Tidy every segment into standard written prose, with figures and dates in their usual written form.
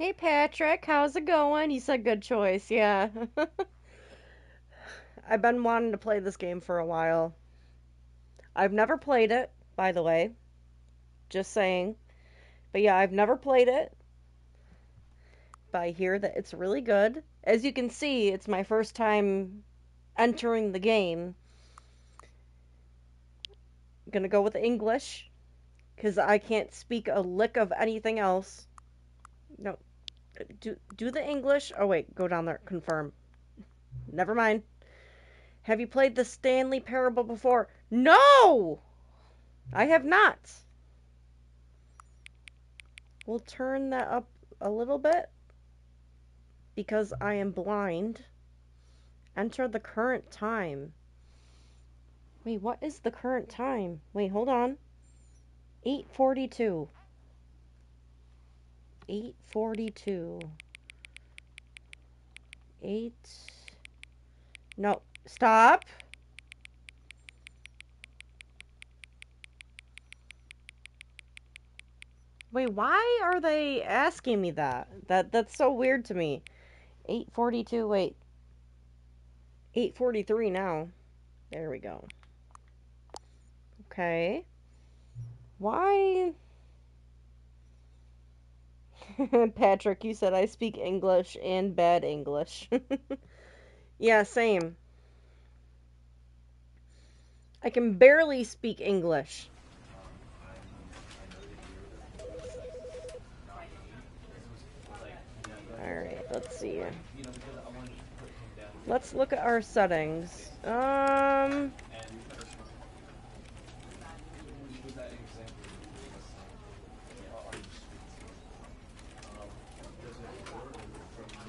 Hey Patrick, how's it going? You said good choice, yeah. I've been wanting to play this game for a while. I've never played it, by the way, just saying. But yeah, I've never played it, but I hear that it's really good. As you can see, it's my first time entering the game. I'm gonna go with English, because I can't speak a lick of anything else. No, do the English. Oh wait, go down there, confirm. Never mind. Have you played the Stanley Parable before? No! I have not. We'll turn that up a little bit because I am blind. Enter the current time. Wait, what is the current time? Wait, hold on. 8:42. 8:42. 8. No, stop. Wait, why are they asking me that? That's so weird to me. 8:42. Wait. 8:43 now. There we go. Okay. Why? Patrick, you said I speak English and bad English. Yeah, same. I can barely speak English. Alright, let's see. Let's look at our settings.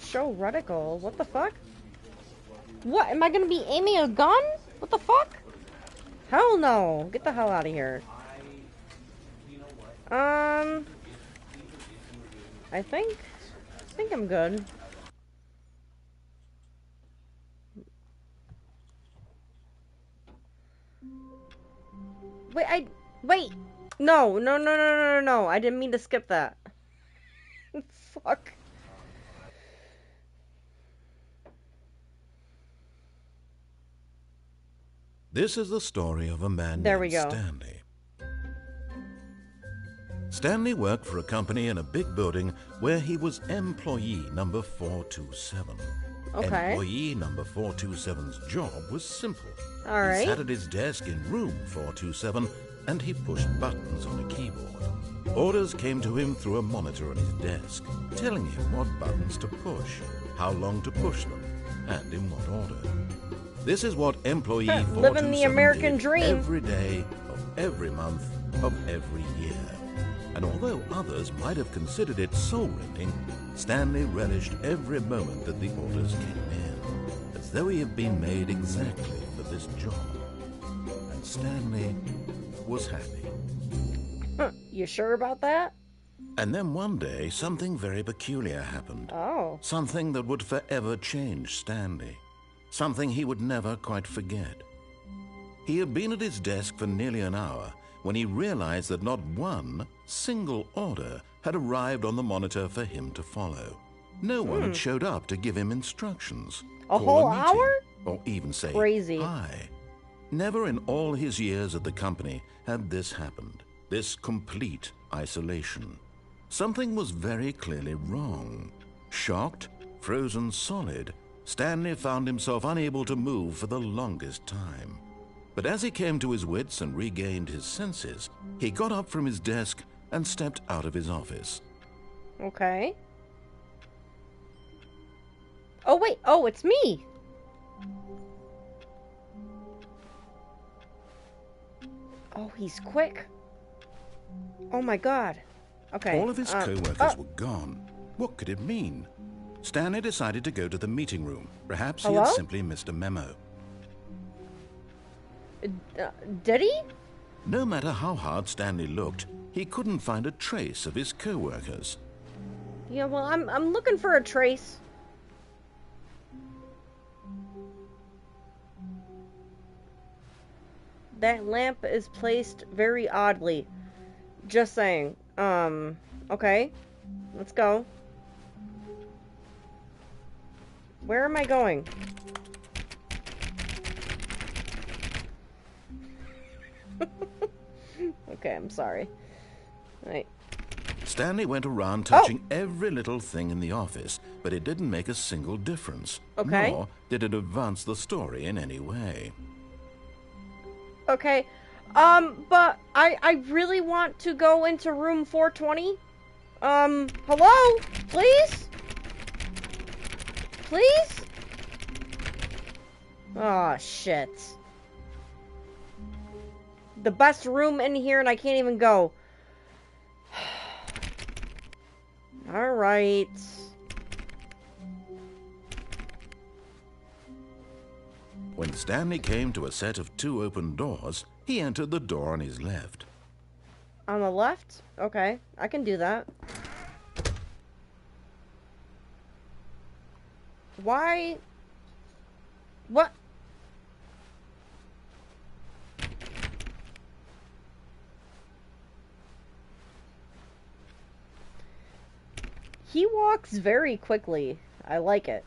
Show reticle? What the fuck? What? Am I gonna be aiming a gun? What the fuck? Hell no. Get the hell out of here. I think I'm good. Wait. No. I didn't mean to skip that. Fuck. This is the story of a man There we named go. Stanley. Stanley worked for a company in a big building where he was employee number 427. Okay. Employee number 427's job was simple. All right. He sat at his desk in room 427 and he pushed buttons on a keyboard. Orders came to him through a monitor on his desk, telling him what buttons to push, how long to push them, and in what order. This is what employee 427 Living the American did dream. every day of every month of every year. And although others might have considered it soul-rending, Stanley relished every moment that the orders came in, as though he had been made exactly for this job. And Stanley was happy. You sure about that? And then one day, something very peculiar happened. Oh. Something that would forever change Stanley. Something he would never quite forget. He had been at his desk for nearly an hour when he realized that not one single order had arrived on the monitor for him to follow. No one had showed up to give him instructions. A call whole meeting, hour? or even say Crazy. hi. Never in all his years at the company had this happened. This complete isolation. Something was very clearly wrong. Shocked, frozen solid, Stanley found himself unable to move for the longest time. But as he came to his wits and regained his senses, he got up from his desk and stepped out of his office. Okay. Oh, wait. Oh, it's me. Oh, he's quick. Oh my god. Okay. All of his co-workers were gone. What could it mean? Stanley decided to go to the meeting room. Perhaps he had Hello? simply missed a memo. Did he? No matter how hard Stanley looked, he couldn't find a trace of his co-workers. Yeah, well, I'm looking for a trace. That lamp is placed very oddly. Just saying. Okay. Let's go. Where am I going? Okay, I'm sorry. Right. Stanley went around touching every little thing in the office, but it didn't make a single difference. Okay. Nor did it advance the story in any way. Okay. But I really want to go into room 420. Hello? Please? Please? Oh, shit. The best room in here and I can't even go. Alright. When Stanley came to a set of 2 open doors, he entered the door on his left. On the left? Okay, I can do that. Why? What? He walks very quickly. I like it.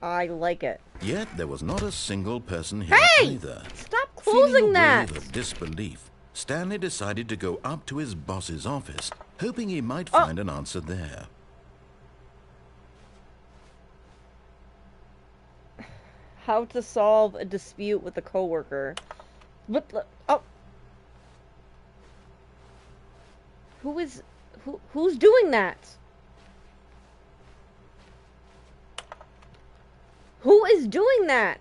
I like it. Yet there was not a single person here Hey! either. Stop Feeling closing a that! wave of disbelief, Stanley decided to go up to his boss's office, hoping he might find an answer there. How to solve a dispute with a coworker. What the? Oh. Who's doing that? Who is doing that?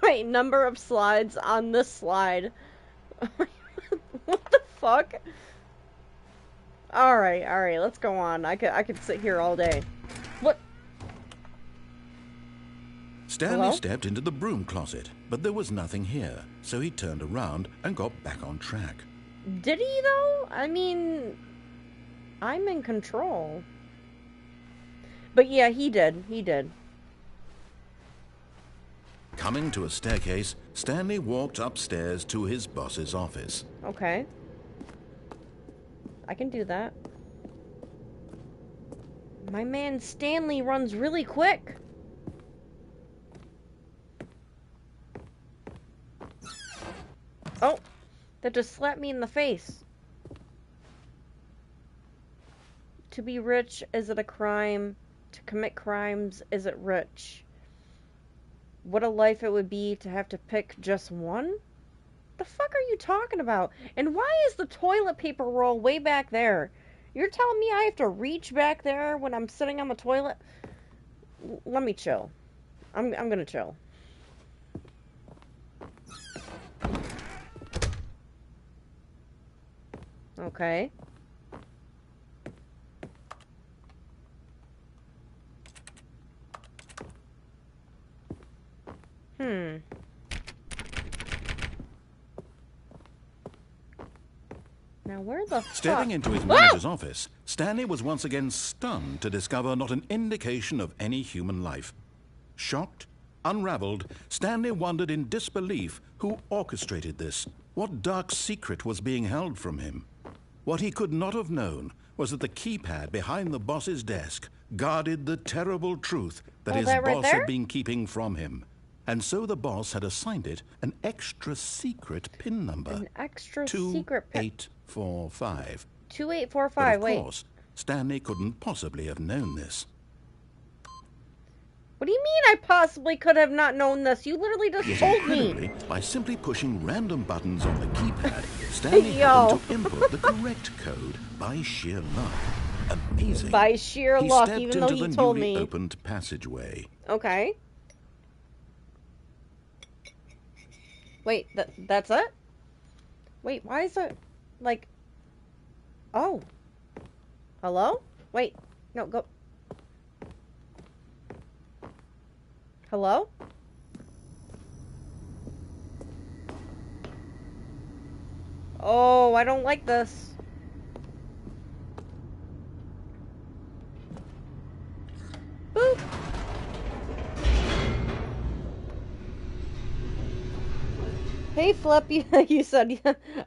Wait, number of slides on this slide. What the fuck? Alright, let's go on. I could sit here all day. What? Stanley Hello? stepped into the broom closet, but there was nothing here, so he turned around and got back on track. Did he, though? I mean, I'm in control. But yeah, he did. He did. Coming to a staircase, Stanley walked upstairs to his boss's office. Okay. I can do that. My man Stanley runs really quick. Oh, that just slapped me in the face. To be rich, is it a crime? To commit crimes, is it rich? What a life it would be to have to pick just one? The fuck are you talking about? And why is the toilet paper roll way back there? You're telling me I have to reach back there when I'm sitting on the toilet? Let me chill. I'm gonna chill. Okay. Now where the fuck? Stepping into his manager's office, Stanley was once again stunned to discover not an indication of any human life. Shocked, unraveled, Stanley wondered in disbelief who orchestrated this, what dark secret was being held from him. What he could not have known was that the keypad behind the boss's desk guarded the terrible truth that his that right boss there? had been keeping from him. And so the boss had assigned it an extra secret PIN number. An extra secret pin. 2845. 2845, But wait. of course, Stanley couldn't possibly have known this. What do you mean I possibly could have not known this? You literally just Yet told me. incredibly, by simply pushing random buttons on the keypad, Stanley Yo. happened to input the correct code by sheer luck. Amazing. By sheer He luck, stepped even though into he the told newly me. opened passageway. Okay. Wait, that's it? Wait, why is it, like... Oh. Hello? Wait. No, go... Hello? Oh, I don't like this. Boop. Hey, Flip, you said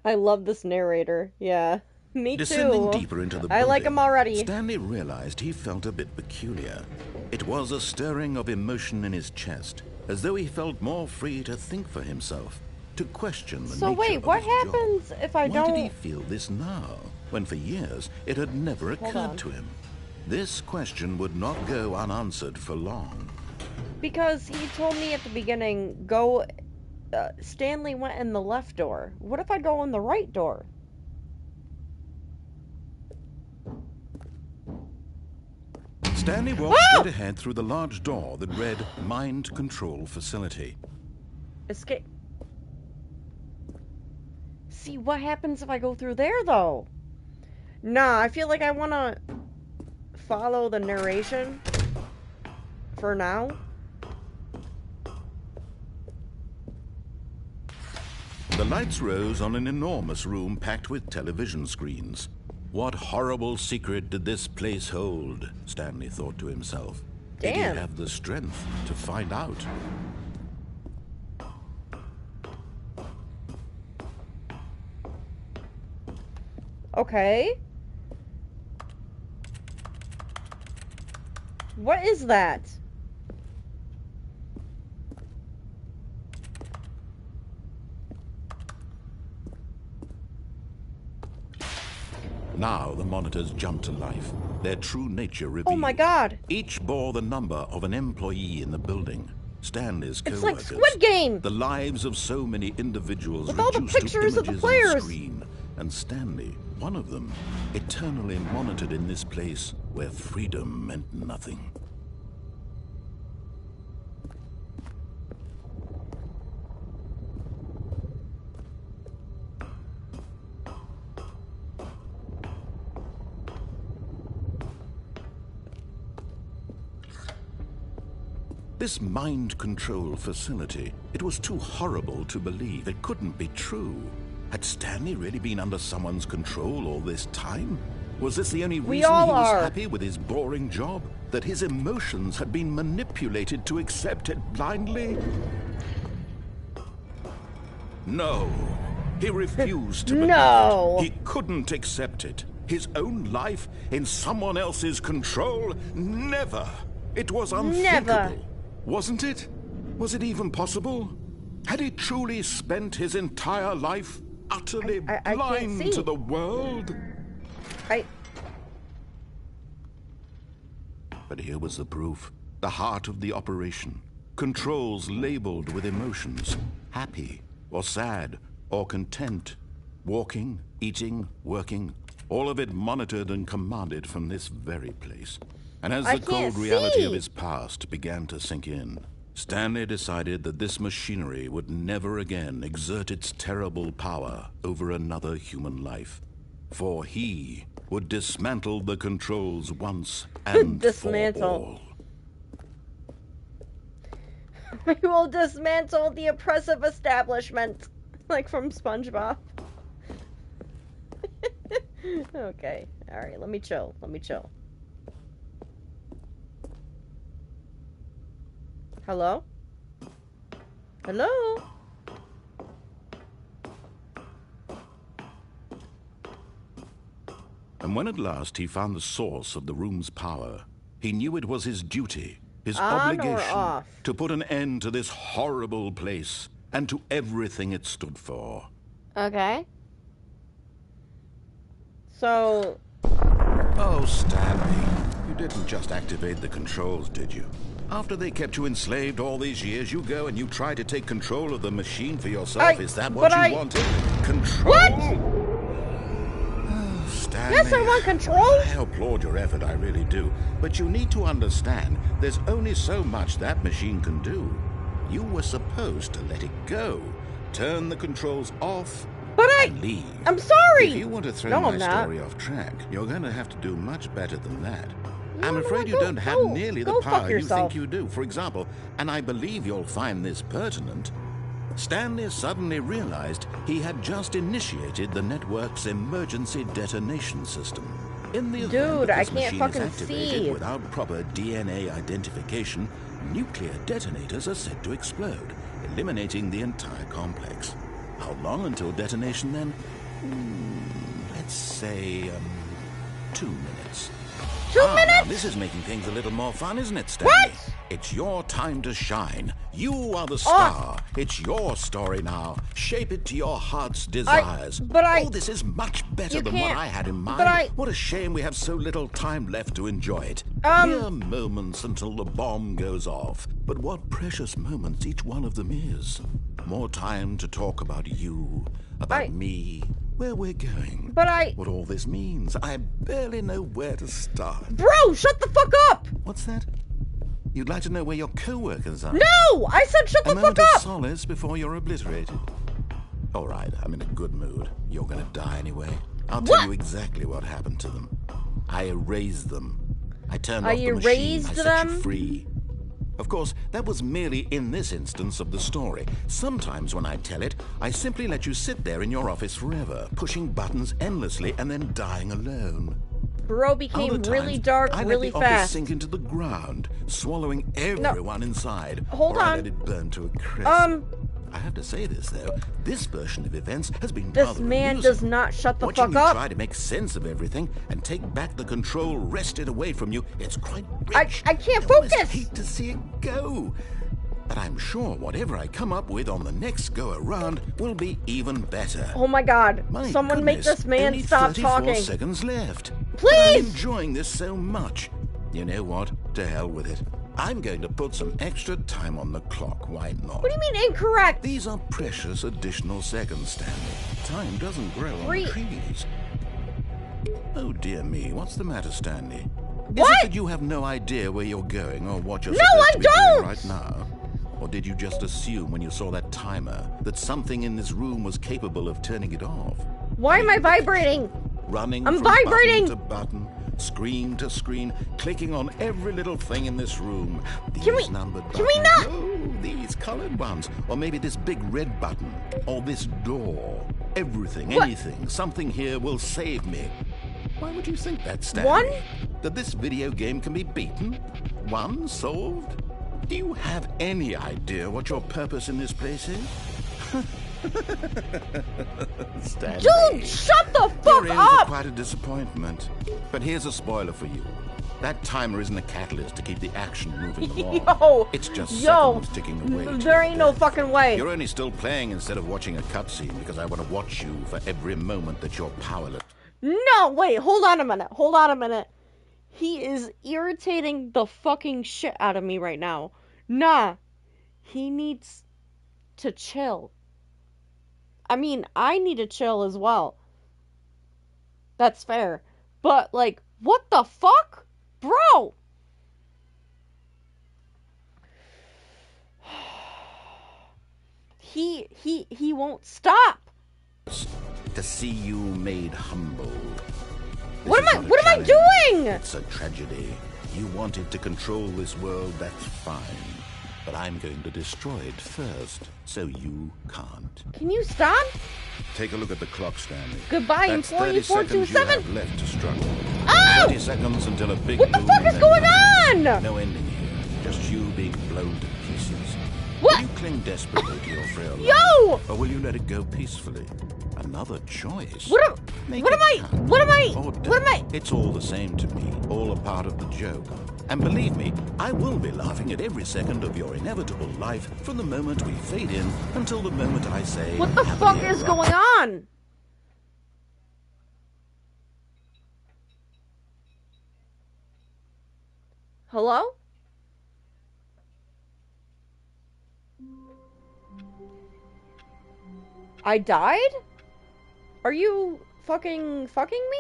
I love this narrator. Yeah, me Descending too. deeper into the I like him building, already. Stanley realized he felt a bit peculiar. It was a stirring of emotion in his chest, as though he felt more free to think for himself, to question the So nature wait, of what his job. happens if I Why did he don't... feel this now, when for years it had never Hold occurred on. to him? This question would not go unanswered for long. Because he told me at the beginning, Stanley went in the left door. What if I go in the right door? Stanley walked straight ahead through the large door that read Mind Control Facility. Escape. See, what happens if I go through there, though? Nah, I feel like I want to follow the narration for now. The lights rose on an enormous room packed with television screens. What horrible secret did this place hold? Stanley thought to himself. Did he Damn. have the strength to find out? Okay. What is that? Now the monitors jumped to life, their true nature revealed. Oh my god. Each bore the number of an employee in the building. Stanley's It's like co-workers. Squid Game! The lives of so many individuals With all the reduced pictures to of the images players. on screen. And Stanley, one of them, eternally monitored in this place where freedom meant nothing. This mind control facility, it was too horrible to believe. It couldn't be true. Had Stanley really been under someone's control all this time? Was this the only reason all he was are. happy with his boring job? That his emotions had been manipulated to accept it blindly? No. He refused to believe No. it. He couldn't accept it. His own life in someone else's control? Never. It was unthinkable. Never. Wasn't it? Was it even possible? Had he truly spent his entire life utterly I can't blind see. to the world? But here was the proof. The heart of the operation. Controls labeled with emotions. Happy, or sad, or content. Walking, eating, working. All of it monitored and commanded from this very place. And as I the cold can't reality see. of his past began to sink in, Stanley decided that this machinery would never again exert its terrible power over another human life. For he would dismantle the controls once and Dismantle. for all. We will dismantle the oppressive establishment. Like from SpongeBob. Okay. Alright, let me chill. Hello? Hello? And when at last he found the source of the room's power, he knew it was his duty, his On or obligation, off? to put an end to this horrible place and to everything it stood for. Okay. So, Oh, Stanley, you didn't just activate the controls, did you? After they kept you enslaved all these years, you go and you try to take control of the machine for yourself. Is that what you wanted? Control? What? Oh, Stanley. Yes, I want control. I applaud your effort, I really do. But you need to understand, there's only so much that machine can do. You were supposed to let it go. Turn the controls off and leave. I'm sorry. If you want to throw No, my I'm not. story off track, you're going to have to do much better than that. No, I'm no, afraid you go- don't have go- nearly the go fuck power you yourself. think you do. For example, and I believe you'll find this pertinent, Stanley suddenly realized he had just initiated the network's emergency detonation system. In the event Dude, that I this can't machine fucking is activated see. without proper DNA identification, nuclear detonators are said to explode, eliminating the entire complex. How long until detonation then? Let's say, 2 minutes. 2 Now minutes? this is making things a little more fun, isn't it, Stanley? What? It's your time to shine. You are the star. It's your story now. Shape it to your heart's desires. Oh, this is much better than what I had in mind. What a shame we have so little time left to enjoy it. Mere moments until the bomb goes off. But what precious moments each one of them is. More time to talk about you, about me, where we're going. What all this means. I barely know where to start. Bro, shut the fuck up! What's that? You'd like to know where your co-workers are? No! I said shut the fuck moment up! of solace before you're obliterated. All right, I'm in a good mood. You're gonna die anyway. I'll tell you exactly what happened to them. I erased them. I turned off the machine. I set you free. Of course, that was merely in this instance of the story. Sometimes when I tell it, I simply let you sit there in your office forever, pushing buttons endlessly and then dying alone. Bro became really dark really fast. I let the office fast. sink into the ground, swallowing everyone inside. Hold or on. I let it burn to a crisp. I have to say this, though. This version of events has been rather This man amusing. does not shut the Watching fuck you up. try to make sense of everything and take back the control wrested away from you, it's quite rich. I can't I almost focus. hate to see it go. But I'm sure whatever I come up with on the next go-around will be even better. Oh my god. My Someone make goodness, this man only stop 34 talking. seconds left. Please! But I'm enjoying this so much. You know what? To hell with it. I'm going to put some extra time on the clock. Why not? What do you mean incorrect? These are precious additional seconds, Stanley. Time doesn't grow on trees. Oh, dear me. What's the matter, Stanley? Is it that you have no idea where you're going or what you're supposed to be doing right now? Or did you just assume when you saw that timer that something in this room was capable of turning it off? Why am I vibrating? Running I'm from vibrating. button to button, screen to screen, clicking on every little thing in this room. These numbered buttons. Can we not? Oh, these colored ones. Or maybe this big red button. Or this door. Everything, anything, something here will save me. Why would you think that, Stanley? That this video game can be beaten? Won? Solved? Do you have any idea what your purpose in this place is? Stanley. Dude, shut the fuck You're in up! for quite a disappointment. But here's a spoiler for you. That timer isn't a catalyst to keep the action moving along. It's just seconds ticking away. There ain't no fucking way. You're only still playing instead of watching a cutscene because I want to watch you for every moment that you're powerless. No, wait, hold on a minute. He is irritating the fucking shit out of me right now. Nah, he needs to chill. I mean, I need to chill as well. That's fair. But, like, what the fuck? Bro! He won't stop. To see you made humble. What am I doing? It's a tragedy. You wanted to control this world, that's fine. But I'm going to destroy it first, so you can't. Can you stop? Take a look at the clock, Stanley. Goodbye, That's 30 seconds you 427. have left to struggle. Oh! 30 seconds until a big What the boom fuck is and going then on? no ending here. Just you being blown to pieces. What? Will you cling desperately to your frail life? Yo! Or will you let it go peacefully? Another choice. What am I? It's all the same to me. All a part of the joke. And believe me, I will be laughing at every second of your inevitable life from the moment we fade in until the moment I say, What the fuck is going on? Hello? I died? Are you fucking me?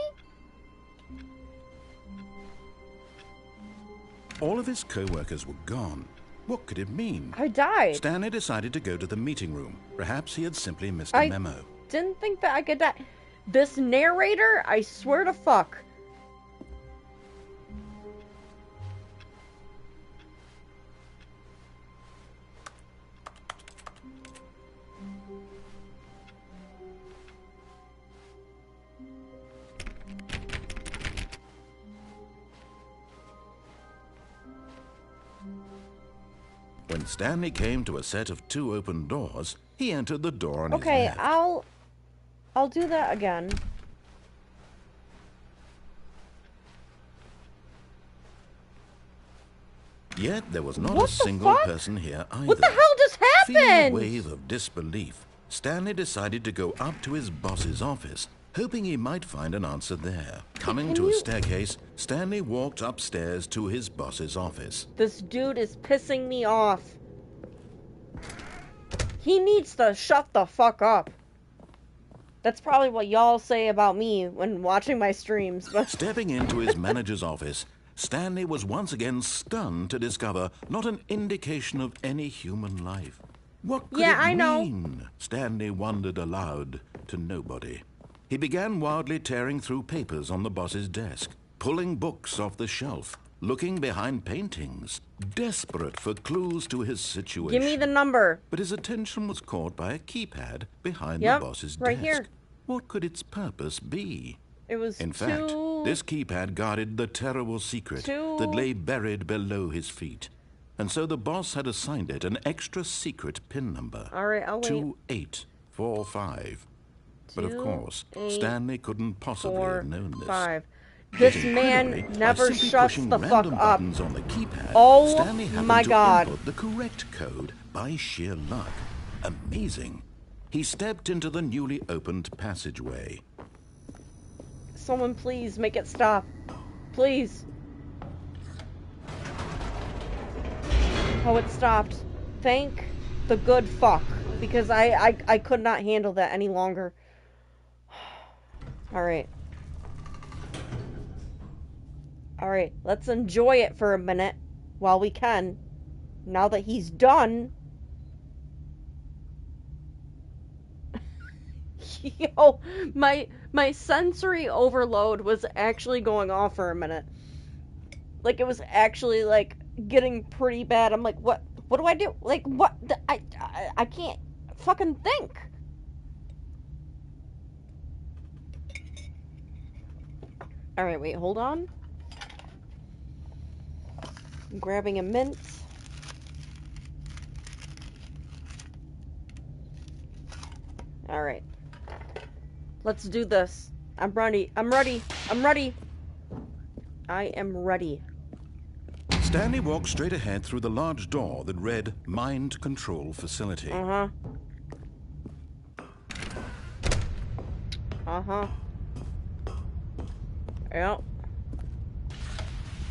All of his co-workers were gone. What could it mean? I died. Stanley decided to go to the meeting room. Perhaps he had simply missed a memo. Didn't think that I could die. This narrator, I swear to fuck. When Stanley came to a set of 2 open doors, he entered the door on his Okay, left. I'll do that again. Yet there was not What a the single fuck? person here either. What the hell just Feeling a happened? wave of disbelief, Stanley decided to go up to his boss's office, hoping he might find an answer there. Coming to a staircase, Stanley walked upstairs to his boss's office. This dude is pissing me off. He needs to shut the fuck up. That's probably what y'all say about me when watching my streams. But Stepping into his manager's office, Stanley was once again stunned to discover not an indication of any human life. What could Yeah, it I know. mean? Stanley wondered aloud to nobody. He began wildly tearing through papers on the boss's desk, pulling books off the shelf, looking behind paintings, desperate for clues to his situation. give me the number. But his attention was caught by a keypad behind Yep, the boss's right desk. here. What could its purpose be? It was In fact, this keypad guarded the terrible secret that lay buried below his feet. And so the boss had assigned it an extra secret PIN number. All right, I'll wait. 2845. But of course, Stanley couldn't possibly have known this. 5. This Incredibly, man by never simply shuts pushing the fuck random up. buttons on the keypad, Oh Stanley happened my to God. input the correct code by sheer luck. Amazing. He stepped into the newly opened passageway. Someone please make it stop. Please. Oh, it stopped. Thank the good fuck. Because I could not handle that any longer. Alright. Alright, let's enjoy it for a minute. While we can. Now that he's done. Yo, my sensory overload was actually going off for a minute. Like, it was actually, like, getting pretty bad. I'm like, what do I do? Like, what? I can't fucking think. Alright, wait, hold on. I'm grabbing a mint. Alright. Let's do this. I'm ready. I'm ready. I'm ready. I am ready. Stanley walked straight ahead through the large door that read Mind Control Facility. Uh-huh. Yep.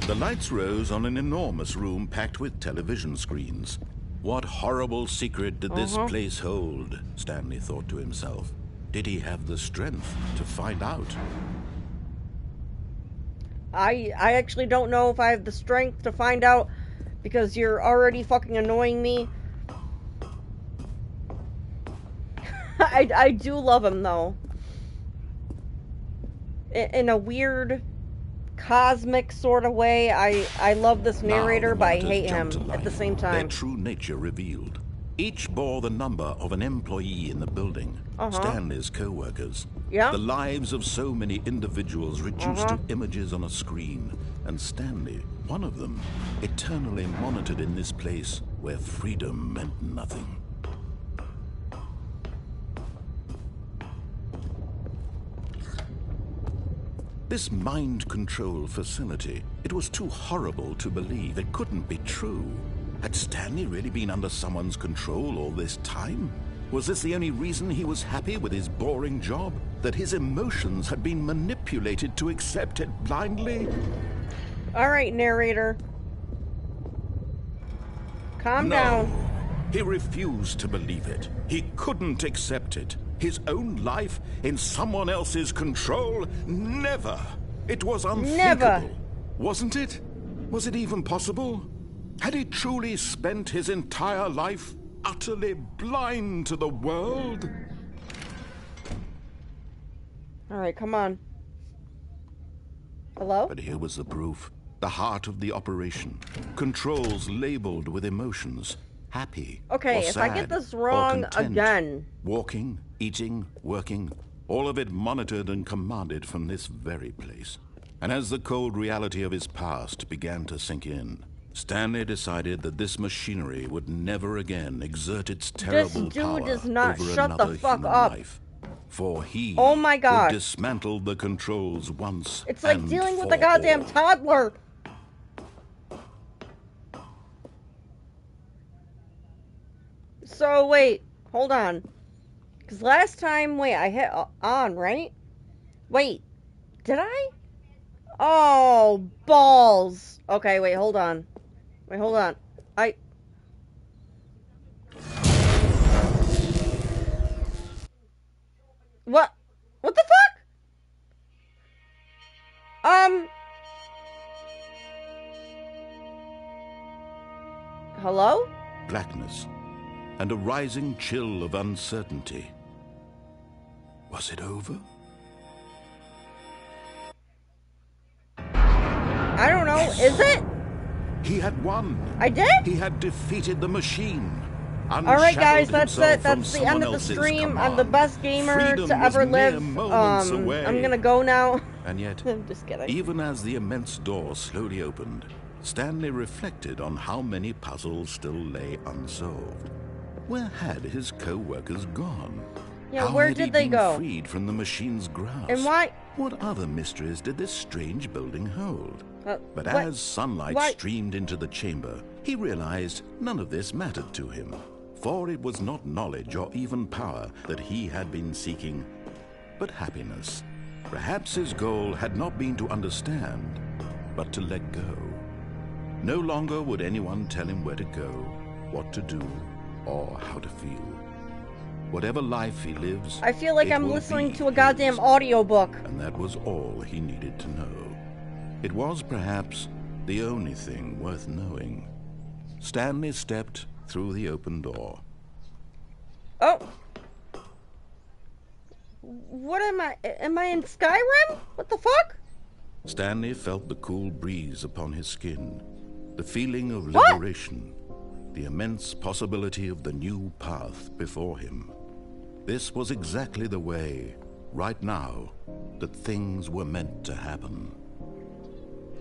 The lights rose on an enormous room packed with television screens. What horrible secret did this place hold? Stanley thought to himself. Did he have the strength to find out? I actually don't know if I have the strength to find out because you're already fucking annoying me. I do love him though. In a weird cosmic sort of way, I love this narrator, but I hate him at the same Their time. true nature revealed. Each bore the number of an employee in the building, Stanley's co-workers. Yeah. The lives of so many individuals reduced to images on a screen, and Stanley, one of them, eternally monitored in this place where freedom meant nothing. This mind control facility, it was too horrible to believe. It couldn't be true. Had Stanley really been under someone's control all this time? Was this the only reason he was happy with his boring job? That his emotions had been manipulated to accept it blindly? Alright, narrator. Calm down. He refused to believe it. He couldn't accept it. His own life in someone else's control? Never! It was unthinkable. Never. Wasn't it? Was it even possible? Had he truly spent his entire life utterly blind to the world? Alright, come on. Hello? But here was the proof. The heart of the operation. Controls labeled with emotions. Happy Okay, or if I sad get this or wrong content. again. Walking, eating, working, all of it monitored and commanded from this very place. And as the cold reality of his past began to sink in, Stanley decided that this machinery would never again exert its This terrible dude power does not over shut the another fuck human up. life. For he Oh my would god. dismantle the controls once It's like and dealing with for a goddamn all. toddler. So, wait. Hold on. Because last time, wait, I hit on, right? Wait. Did I? Oh, balls. Okay, wait, hold on. Wait, hold on. What? What the fuck? Hello? Blackness and a rising chill of uncertainty. Was it over? I don't know. Yes. Is it? He had won. I did? He had defeated the machine. Alright guys, that's it. That's the end of the Else's stream. command. I'm the best gamer Freedom to ever was mere live. moments away. I'm gonna go now. And yet, I'm just kidding. even as the immense door slowly opened, Stanley reflected on how many puzzles still lay unsolved. Where had his co-workers gone? Yeah, How where had he did they been go? freed from the machine's grasp? And why? What other mysteries did this strange building hold? But what? as sunlight Why? streamed into the chamber, he realized none of this mattered to him. For it was not knowledge or even power that he had been seeking, but happiness. Perhaps his goal had not been to understand, but to let go. No longer would anyone tell him where to go, what to do, or how to feel. Whatever life he lives, I feel like it I'm will listening be to a goddamn his. audiobook. And that was all he needed to know. It was perhaps the only thing worth knowing. Stanley stepped through the open door. Oh. What am I? Am I in Skyrim? What the fuck? Stanley felt the cool breeze upon his skin, the feeling of What? liberation, the immense possibility of the new path before him. This was exactly the way, right now, that things were meant to happen.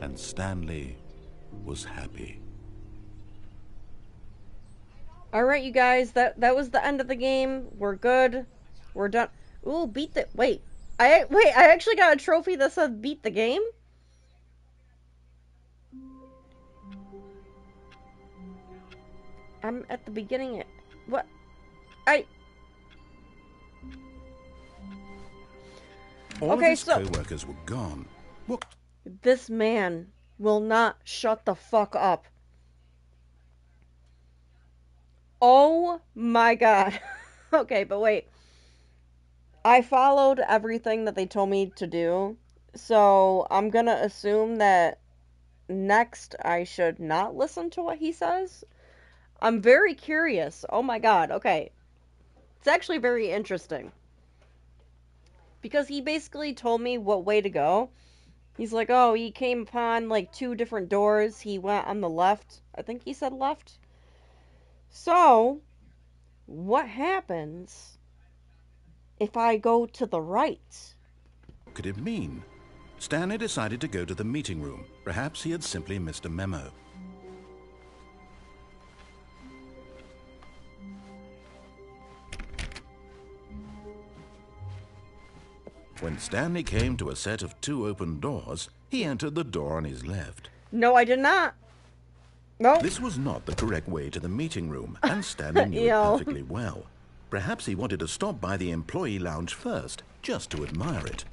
And Stanley was happy. Alright, you guys, that was the end of the game. We're good. We're done. Ooh, beat the... Wait. I actually got a trophy that says beat the game? I'm at the beginning. What? All Okay, of his so- co-workers were gone. What? This man will not shut the fuck up. Oh my god. Okay, but wait. I followed everything that they told me to do, so I'm gonna assume that next I should not listen to what he says. I'm very curious. Oh my god, okay. It's actually very interesting. Because he basically told me what way to go. He's like, oh, he came upon like 2 different doors. He went on the left. I think he said left. So, what happens if I go to the right? What could it mean? Stanley decided to go to the meeting room. Perhaps he had simply missed a memo. When Stanley came to a set of 2 open doors, he entered the door on his left. No, I did not. No. This was not the correct way to the meeting room, and Stanley knew it Yo. perfectly well. Perhaps he wanted to stop by the employee lounge first, just to admire it.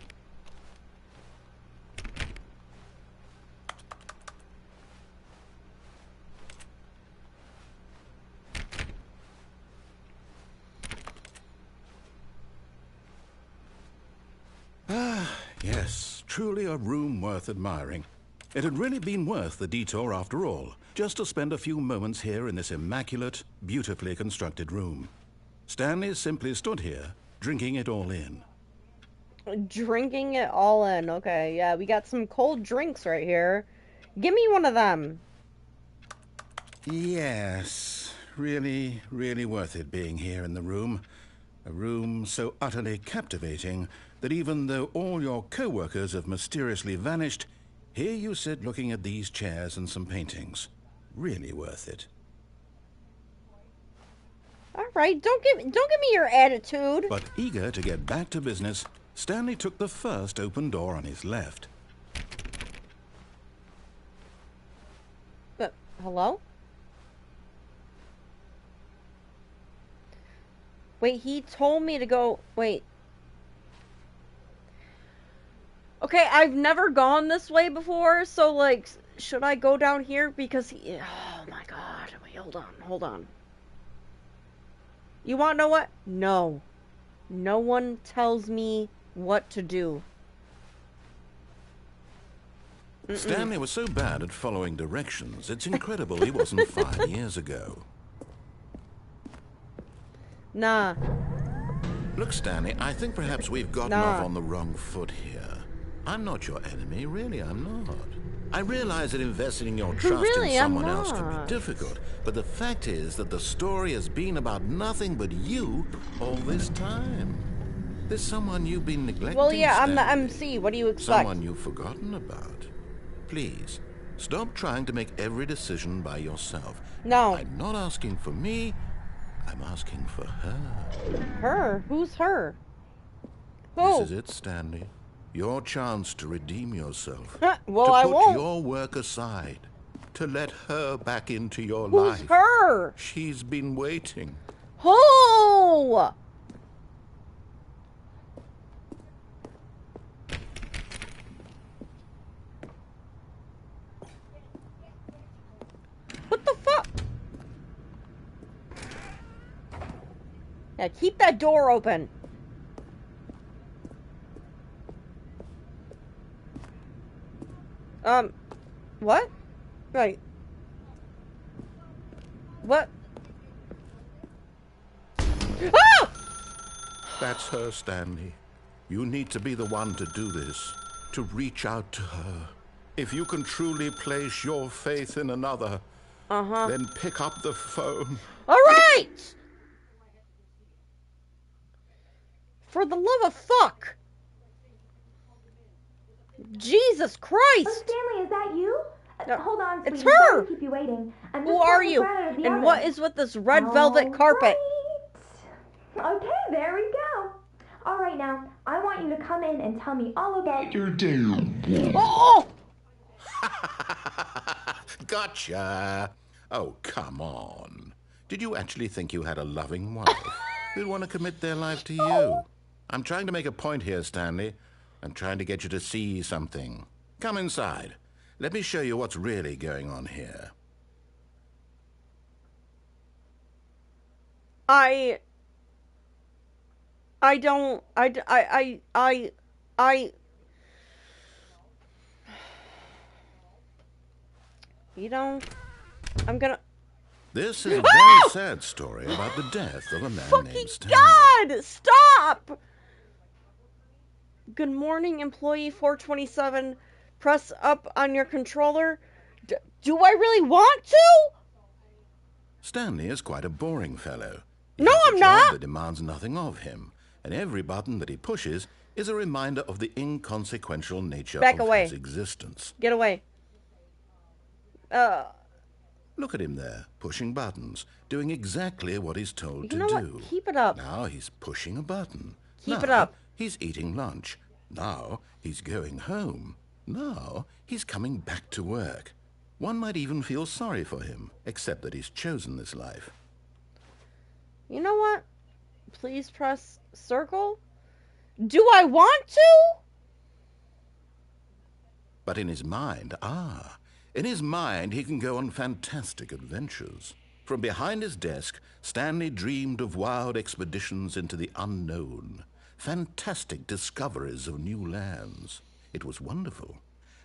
Yes, truly a room worth admiring. It had really been worth the detour after all, just to spend a few moments here in this immaculate, beautifully constructed room. Stanley simply stood here, drinking it all in. Drinking it all in. Okay, yeah, we got some cold drinks right here. Give me one of them. Yes, really, really worth it being here in the room. A room so utterly captivating that even though all your co-workers have mysteriously vanished, here you sit looking at these chairs and some paintings. really worth it. All right, don't give me your attitude. But eager to get back to business, Stanley took the first open door on his left. But hello? Wait, he told me to go. Wait. Okay, I've never gone this way before, so like, should I go down here? Because he. Oh my god. Wait, hold on. You wanna know what? No. No one tells me what to do. Stanley was so bad at following directions, it's incredible he wasn't 5 years ago. Nah. Look, Stanley, I think perhaps we've gotten off on the wrong foot here. I'm not your enemy, really, I'm not. I realize that investing your trust in someone else can be difficult, but the fact is that the story has been about nothing but you all this time. There's someone you've been neglecting, Well, yeah, I'm the Stanley. MC. What do you expect? Someone you've forgotten about. Please, stop trying to make every decision by yourself. No. I'm not asking for me, I'm asking for her. Her? Who's her? Who? This is it, Stanley. Your chance to redeem yourself. Well, to I put won't. your work aside. To let her back into your Who's life. her? She's been waiting. Who? What the fuck? Yeah, keep that door open. What? Right. What? Ah! That's her, Stanley. You need to be the one to do this. To reach out to her. If you can truly place your faith in another, then pick up the phone. All right! For the love of fuck! Jesus Christ! Oh, Stanley, is that you? No, Hold on, it's sweetie. Sorry her! to keep you waiting. I'm Who just are pulling you? the bread out of the And oven. what is with this red velvet carpet? Right. Okay, there we go. All right, now, I want you to come in and tell me all about your day. Oh! Gotcha. Oh, come on. Did you actually think you had a loving wife who'd want to commit their life to you? I'm trying to make a point here, Stanley. I'm trying to get you to see something. Come inside. Let me show you what's really going on here. You know, I'm gonna... This is a very sad story about the death of a man named Stanley. God! Stop! Good morning, employee 427. Press up on your controller. Do I really want to? Stanley is quite a boring fellow. No, I'm not. That demands nothing of him, and every button that he pushes is a reminder of the inconsequential nature of his existence. Get away. Look at him there, pushing buttons, doing exactly what he's told to do. What? Keep it up. Now he's pushing a button. Keep it up. He's eating lunch. Now he's going home. Now he's coming back to work. One might even feel sorry for him, except that he's chosen this life. You know what? Please press circle. Do I want to? But in his mind, in his mind he can go on fantastic adventures. From behind his desk, Stanley dreamed of wild expeditions into the unknown, fantastic discoveries of new lands. It was wonderful.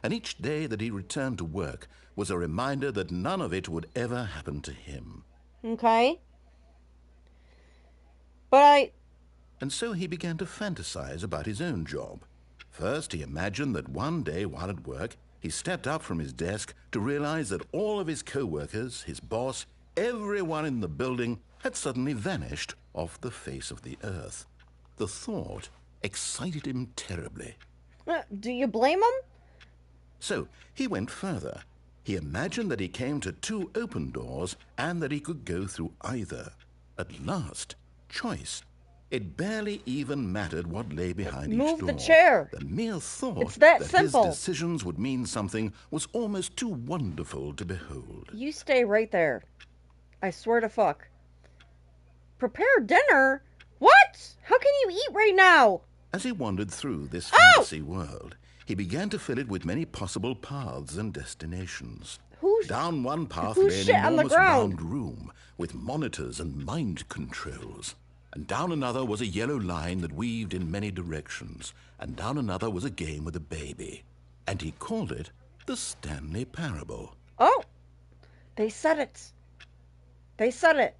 And each day that he returned to work was a reminder that none of it would ever happen to him. Okay. But And so he began to fantasize about his own job. First, he imagined that one day while at work, he stepped up from his desk to realize that all of his co-workers, his boss, everyone in the building had suddenly vanished off the face of the earth. The thought excited him terribly. do you blame him? So he went further. He imagined that he came to two open doors and that he could go through either. At last, choice. It barely even mattered what lay behind each Move door. the chair. The mere thought It's that his simple. decisions would mean something was almost too wonderful to behold. You stay right there. I swear to fuck. Prepare dinner? What? How can you eat right now? As he wandered through this fantasy world, he began to fill it with many possible paths and destinations. Down one path lay an enormous round room with monitors and mind controls. And down another was a yellow line that weaved in many directions. And down another was a game with a baby. And he called it the Stanley Parable. Oh! They said it. They said it.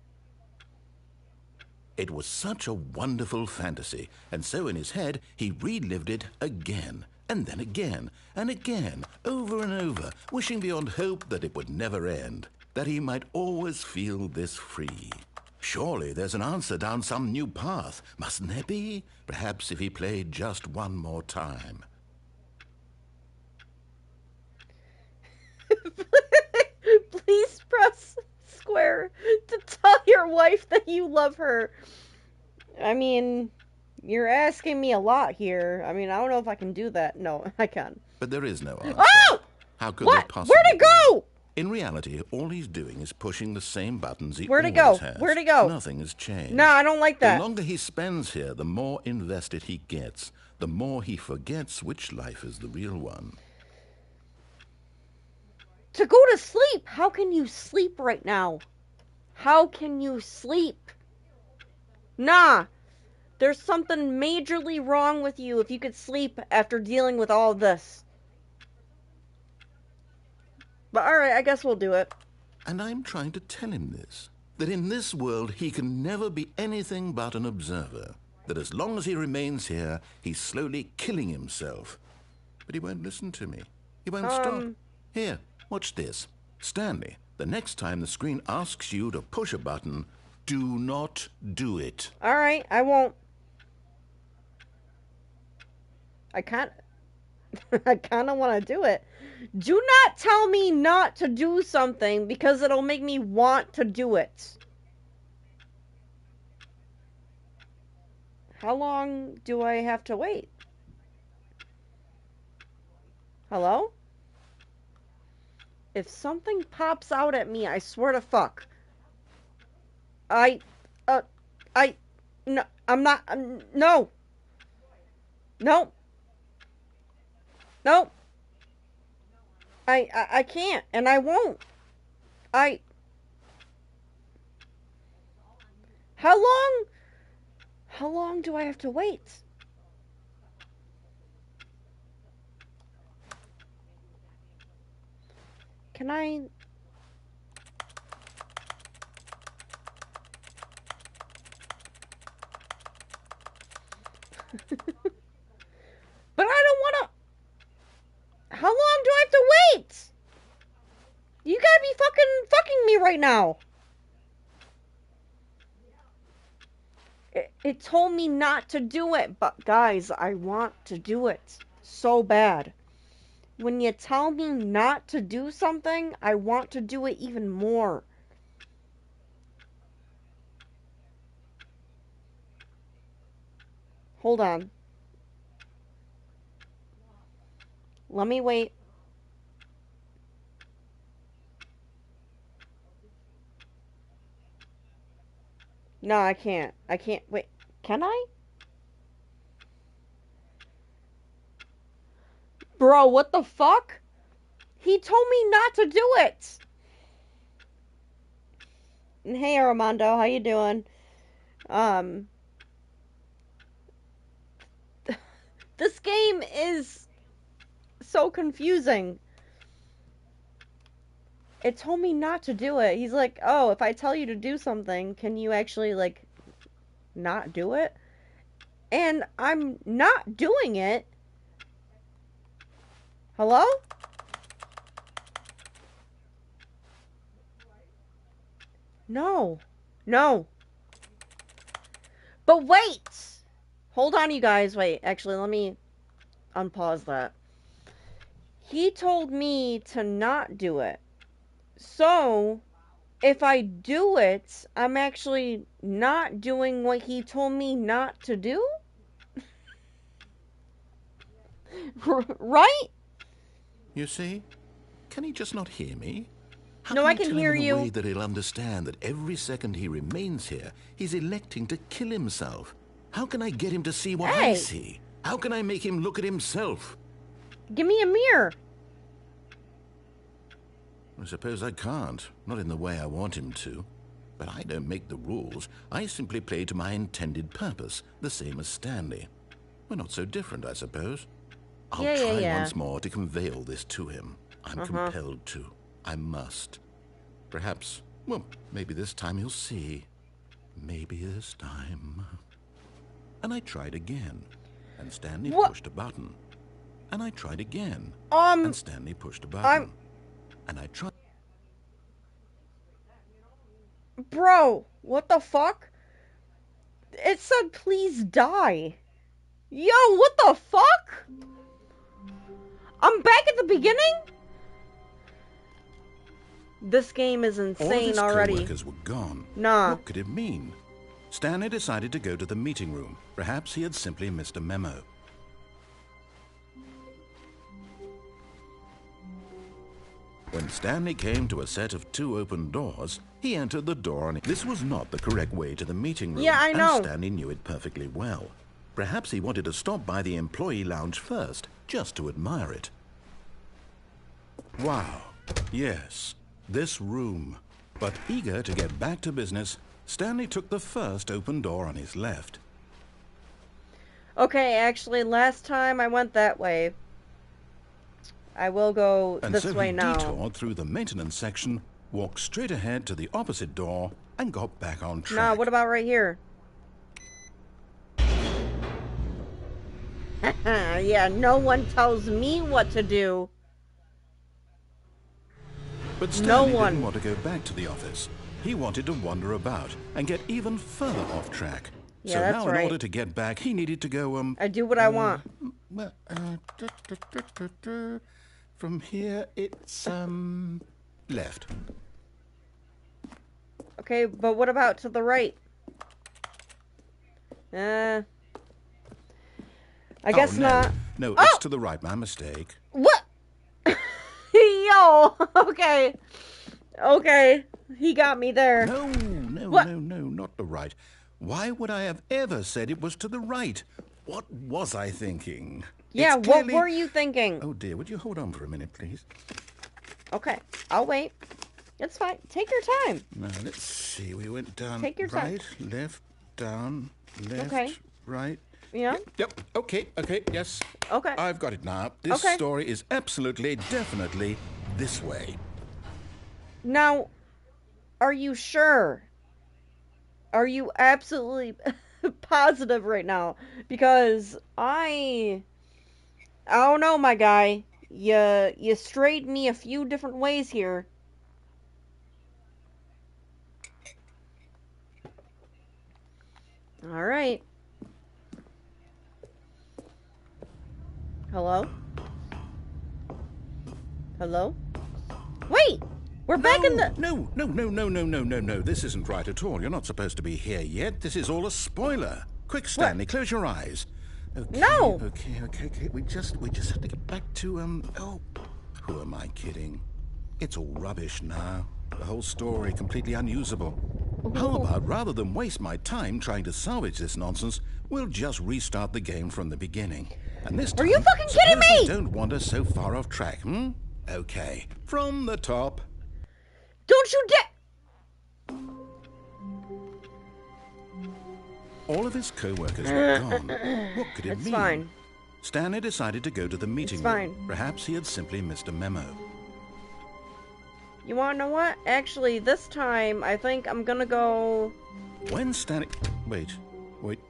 It was such a wonderful fantasy, and so in his head he relived it again, and then again, and again, over and over, wishing beyond hope that it would never end, that he might always feel this free. Surely there's an answer down some new path, mustn't there be? Perhaps if he played just one more time. Please press square to tell your wife that you love her. I mean, you're asking me a lot here. I mean, I don't know if I can do that. No, I can. But there is no answer. Oh! How could What? there possibly Where'd it go? be? In reality, all he's doing is pushing the same buttons he Where'd it always go? has. Where'd it go? Nothing has changed. No, I don't like that. The longer he spends here, the more invested he gets. The more he forgets which life is the real one. To go to sleep. How can you sleep right now? How can you sleep? Nah. There's something majorly wrong with you if you could sleep after dealing with all of this. But alright, I guess we'll do it. And I'm trying to tell him this. That in this world he can never be anything but an observer. That as long as he remains here, he's slowly killing himself. But he won't listen to me. He won't stop. Here, watch this. Stanley, the next time the screen asks you to push a button, do not do it. Alright, I won't. I kind of want to do it. Do not tell me not to do something because it'll make me want to do it. How long do I have to wait? Hello? If something pops out at me, I swear to fuck. No, I'm not, no. No. No. I can't, and I won't. How long do I have to wait? Can I... But I don't want to... How long do I have to wait? You gotta be fucking me right now. It told me not to do it, but guys, I want to do it so bad. When you tell me not to do something, I want to do it even more. Hold on. Let me wait. No, I can't. I can't. Wait. Can I? Bro, what the fuck? He told me not to do it. Hey, Armando, how you doing? This game is so confusing. It told me not to do it. He's like, oh, if I tell you to do something, can you actually, like, not do it? And I'm not doing it. Hello? No. No. But wait! Hold on, you guys. Wait, actually, let me unpause that. He told me to not do it. So, if I do it, I'm actually not doing what he told me not to do? Right? You see? Can he just not hear me? How No, can I I can tell him hear in a way you. that he'll understand that every second he remains here, he's electing to kill himself? How can I get him to see what I Hey. see? How can I make him look at himself? Give me a mirror. I suppose I can't. Not in the way I want him to. But I don't make the rules. I simply play to my intended purpose, the same as Stanley. We're not so different, I suppose. I'll try once more to convey all this to him. I'm compelled to. I must. Perhaps, well, maybe this time he'll see. Maybe this time. And I tried again. And Stanley pushed a button. And I tried again. And Stanley pushed a button. And I tried. Bro, what the fuck? It said please die. Yo, what the fuck? I'm back at the beginning? This game is insane all of his already. co-workers were gone. Nah. What could it mean? Stanley decided to go to the meeting room. Perhaps he had simply missed a memo. When Stanley came to a set of 2 open doors, he entered the door and this was not the correct way to the meeting room. Yeah, I know. And Stanley knew it perfectly well. Perhaps he wanted to stop by the employee lounge first, just to admire it. Wow. Yes, this room. But eager to get back to business, Stanley took the first open door on his left. Okay, actually, last time I went that way. I will go this way now. And so he detoured through the maintenance section, walked straight ahead to the opposite door, and got back on track. Nah, what about right here? Yeah, no one tells me what to do. But Stanley didn't want to go back to the office. He wanted to wander about and get even further off track. Yeah, so that's now, right. in order to get back, he needed to go, I do what I want. From here, it's, left. Okay, but what about to the right? I guess not. No, it's to the right. My mistake. What? Yo, okay. Okay, he got me there. No, What? no, not the right. Why would I have ever said it was to the right? What was I thinking? Yeah, It's clearly... what were you thinking? Oh dear, would you hold on for a minute, please? Okay, I'll wait. It's fine. Take your time. Now, let's see. We went down Take your time. right, left, down, left, Okay. right. Yeah? Yep. Okay, yes. Okay. I've got it now. This Okay. story is absolutely, definitely this way. Now, are you sure? Are you absolutely positive right now? Because I don't know, my guy. You strayed me a few different ways here. All right. Hello? Hello? Wait! We're back in the... No. This isn't right at all. You're not supposed to be here yet. This is all a spoiler. Quick, Stanley, close your eyes. Okay, No! Okay. We just have to get back to, oh, who am I kidding? It's all rubbish now. The whole story completely unusable. How about, rather than waste my time trying to salvage this nonsense, we'll just restart the game from the beginning. And this time, Are you fucking kidding suppose me? I don't wander so far off track, Okay, from the top. Don't you dare... All of his co-workers were gone. What could it It's mean? fine. Stanley decided to go to the meeting It's room. fine. Perhaps he had simply missed a memo. You wanna know what? Actually, this time, I think I'm gonna go... When Stanley... Wait,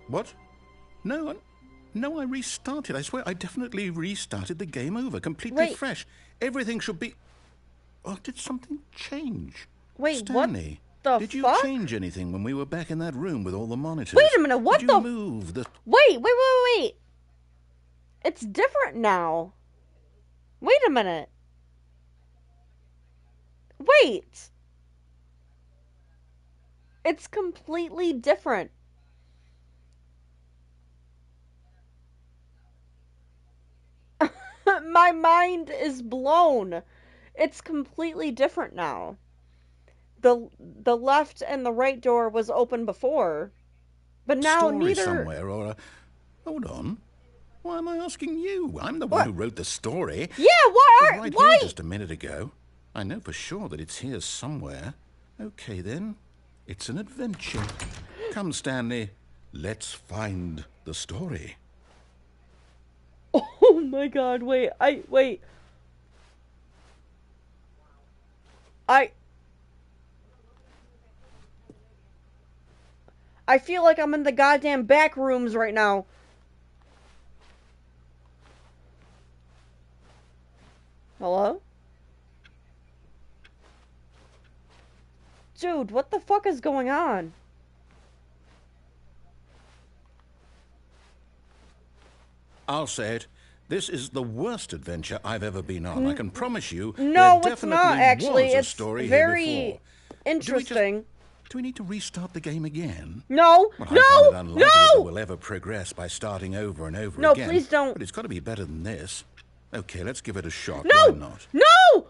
what? No, I restarted. I swear, I definitely restarted the game over, completely Wait. fresh. Everything should be... Oh, did something change? Wait, Stanley, what the did you fuck? change anything when we were back in that room with all the monitors? Wait a minute, what did the... you move the... Wait. It's different now. Wait a minute. Wait. It's completely different. My mind is blown. It's completely different now. The left and the right door was open before, but now Story neither. somewhere, or a... Hold on. Why am I asking you? I'm the one What? who wrote the story. Yeah, It was why are right here why? just a minute ago. I know for sure that it's here somewhere. Okay, then. It's an adventure. Come, Stanley. Let's find the story. Oh my god, wait. I I feel like I'm in the goddamn back rooms right now. Hello? Dude, what the fuck is going on? I'll say it. This is the worst adventure I've ever been on. I can promise you No, there it's definitely not actually. was a It's story here very before. interesting. Do we need to restart the game again? No, Well, I find it no, unlikely that no! we'll ever progress by starting over and over No, again. please don't. But it's got to be better than this. Okay, let's give it a shot. No! Why not? No!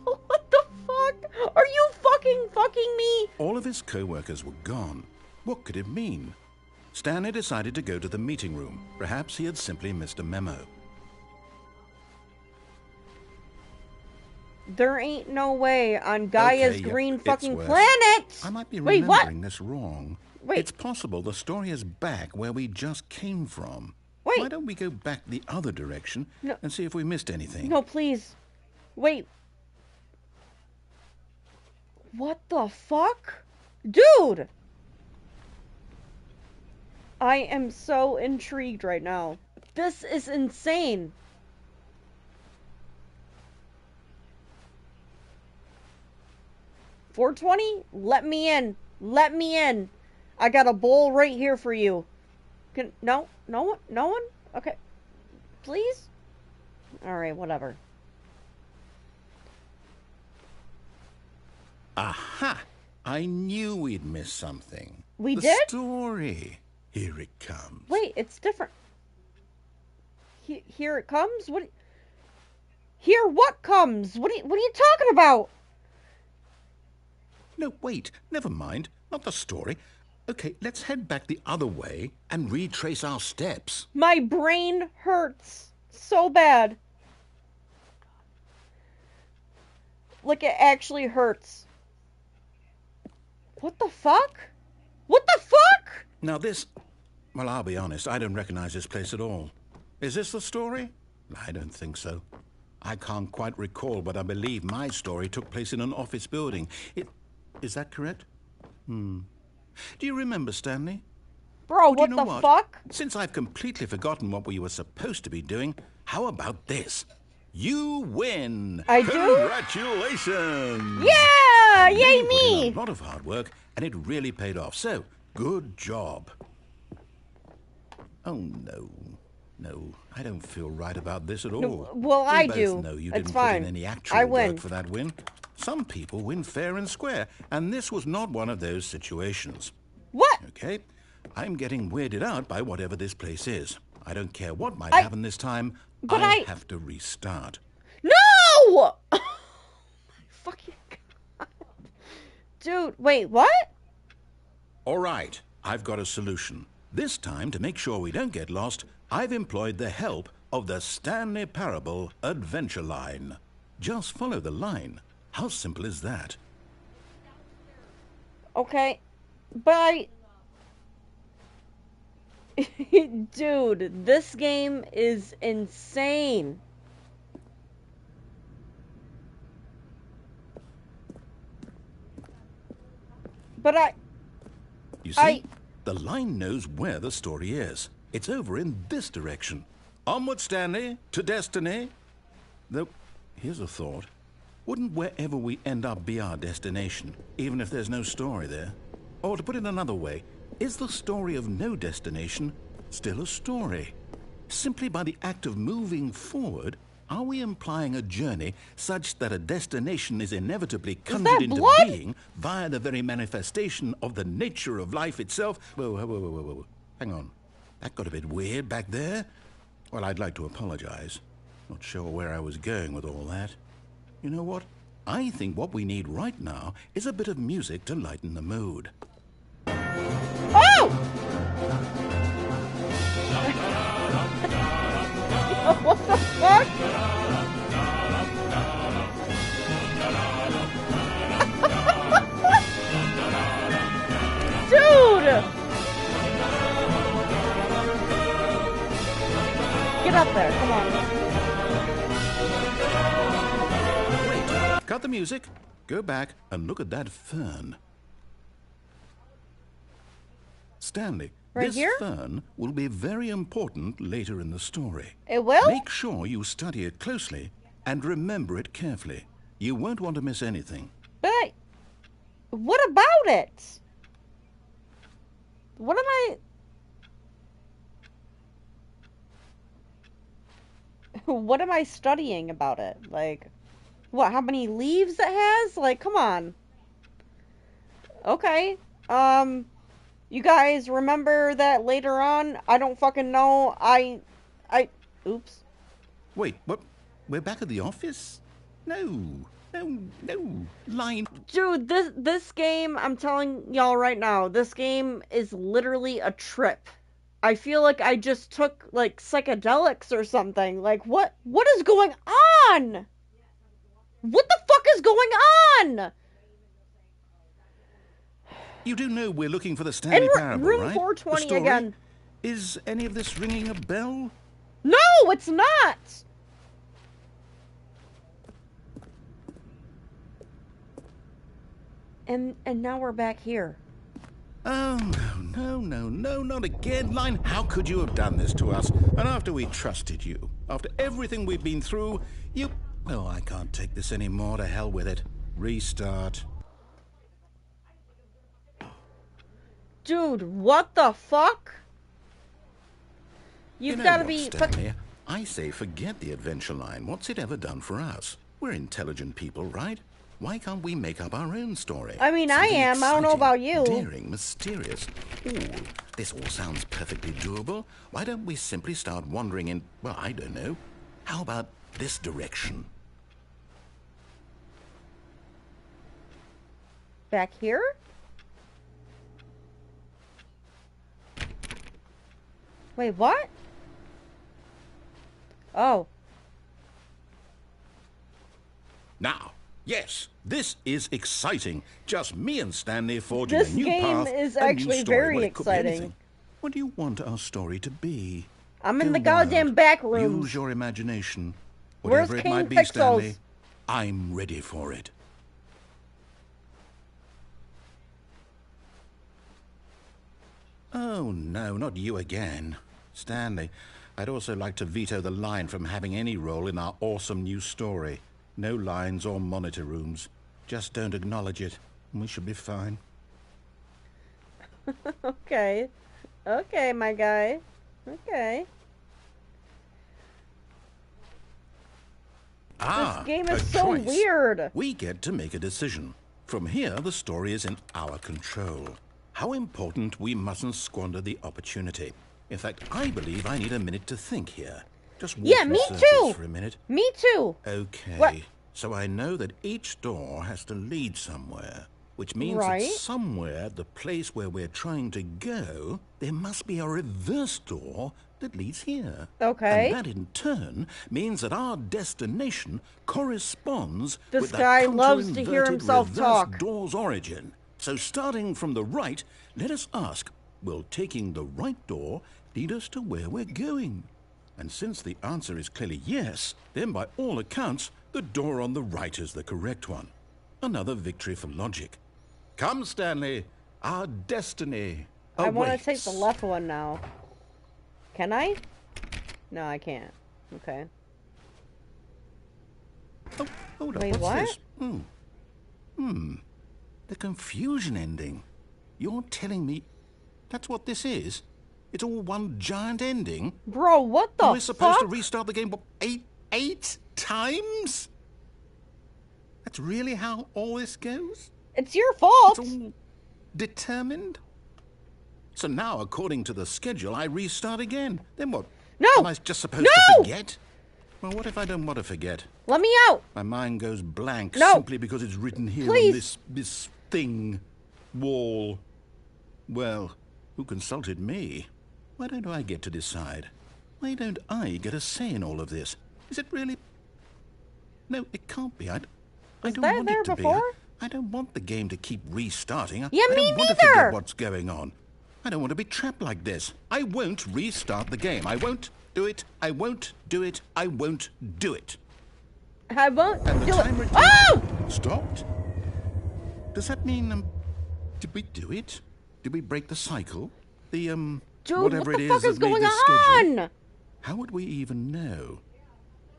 What the fuck? Are you fucking me? All of his co-workers were gone. What could it mean? Stanley decided to go to the meeting room. Perhaps he had simply missed a memo. There ain't no way on Gaia's Okay, green it's fucking worse. planet. I might be Wait, what? remembering this wrong. Wait. It's possible the story is back where we just came from. Wait. Why don't we go back the other direction No. and see if we missed anything? No, please. Wait. What the fuck? Dude! I am so intrigued right now. This is insane. $4.20? Let me in. Let me in. I got a bowl right here for you. No one? Okay. Please? Alright, whatever. Aha! I knew we'd miss something. We the did? Story. Here it comes. Wait, it's different. Here it comes? What? Here what comes? What are you talking about? No, wait. Never mind. Not the story. Okay, let's head back the other way and retrace our steps. My brain hurts so bad. Like it actually hurts. What the fuck? What the fuck? Now this... Well, I'll be honest. I don't recognize this place at all. Is this the story? I don't think so. I can't quite recall, but I believe my story took place in an office building. Is that correct? Do you remember, Stanley? Bro, Well, do what you know the what? fuck? Since I've completely forgotten what we were supposed to be doing, how about this? You win! I do? Congratulations! Yeah! You Yay put in me! a lot of hard work, and it really paid off. So, good job. Oh, no. No, I don't feel right about this at all. No, well, We I both do. know you It's didn't fine. put in any actual I win. work for that win. Some people win fair and square, and this was not one of those situations. What? Okay? I'm getting weirded out by whatever this place is. I don't care what might I- happen this time. But I I- have to restart. No! Fucking God. Dude, wait, what? All right, I've got a solution. This time, to make sure we don't get lost, I've employed the help of the Stanley Parable Adventure Line. Just follow the line. How simple is that? Okay, but dude, this game is insane. But You see, the line knows where the story is. It's over in this direction. Onward, Stanley, to destiny. Though, here's a thought. Wouldn't wherever we end up be our destination, even if there's no story there? Or to put it another way, is the story of no destination still a story? Simply by the act of moving forward, are we implying a journey such that a destination is inevitably conjured that into blood? being via the very manifestation of the nature of life itself? Whoa. Hang on. That got a bit weird back there. Well, I'd like to apologize. Not sure where I was going with all that. You know what? I think what we need right now is a bit of music to lighten the mood. Oh! What the fuck? Dude! Get up there, come on. Wait, cut the music, go back and look at that fern. Stanley, Right this here? fern will be very important later in the story. It will? Make sure you study it closely and remember it carefully. You won't want to miss anything. But what about it? What am I... What am I studying about it? Like, what, how many leaves it has? Like, come on. Okay. You guys remember that later on? I don't fucking know. Oops. Wait, what? We're back at the office? No. Line. Dude, this game, I'm telling y'all right now, this game is literally a trip. I feel like I just took, like, psychedelics or something. Like, what is going on? What the fuck is going on? You do know we're looking for the Stanley Parable, room right? 420 The story? again. Is any of this ringing a bell? No, it's not. And now we're back here. Oh, no, not again. Line, how could you have done this to us? And after we trusted you, after everything we've been through, you... Oh, I can't take this anymore. To hell with it. Restart. Dude, what the fuck? You've You know got to what, be... Stanley? I say forget the adventure line. What's it ever done for us? We're intelligent people, right? Why can't we make up our own story? I mean, I Something am. I don't know about you. Daring, mysterious. Ooh, this all sounds perfectly doable. Why don't we simply start wandering in, well, I don't know. How about this direction? Back here? Wait, what? Oh. Now, yes, this is exciting. Just me and Stanley forging This a new game path. is a new actually story. very Well, it could be exciting. anything. What do you want our story to be? I'm in Go the goddamn wild. back rooms. Use your imagination. Where's Whatever it King might be, Pixels? Stanley, I'm ready for it. Oh, no, not you again. Stanley, I'd also like to veto the line from having any role in our awesome new story. No lines or monitor rooms. Just don't acknowledge it, and we should be fine. Okay. Okay, my guy. Okay. Ah, This game a is so choice. weird. We get to make a decision. From here, the story is in our control. How important we mustn't squander the opportunity. In fact, I believe I need a minute to think here. Just walk Yeah, in me circles too. for a minute. Me too. Okay. What? So I know that each door has to lead somewhere, which means Right. that somewhere, the place where we're trying to go, there must be a reverse door that leads here. Okay. And that in turn means that our destination corresponds This with guy the loves to hear counter-inverted himself reverse talk. door's origin. So starting from the right, let us ask, will taking the right door lead us to where we're going? And since the answer is clearly yes, then by all accounts, the door on the right is the correct one. Another victory for logic. Come, Stanley, our destiny I want to awaits. take the left one now. Can I? No, I can't. Okay. Oh, hold up, Wait, what's what? this? The confusion ending. You're telling me that's what this is? It's all one giant ending. Bro, what the We're supposed to fuck? restart the game what, eight times? That's really how all this goes? It's your fault. It's all determined? So now, according to the schedule, I restart again. Then what? No! Am I just supposed to No! forget? Well, what if I don't want to forget? Let me out. My mind goes blank No. simply because it's written here Please. on this thing, wall. Well, who consulted me? Why don't I get to decide? Why don't I get a say in all of this? Is it really? No, it can't be. I don't that want there it to before? be. I don't want the game to keep restarting. Yeah, I me don't want to neither. forget what's going on. I don't want to be trapped like this. I won't restart the game. I won't do it. I won't do it. I won't do it. I won't And the do timer it. Oh! stopped? Does that mean, did we do it? Did we break the cycle? The, Dude, whatever what the it fuck is that made going this schedule? on? How would we even know?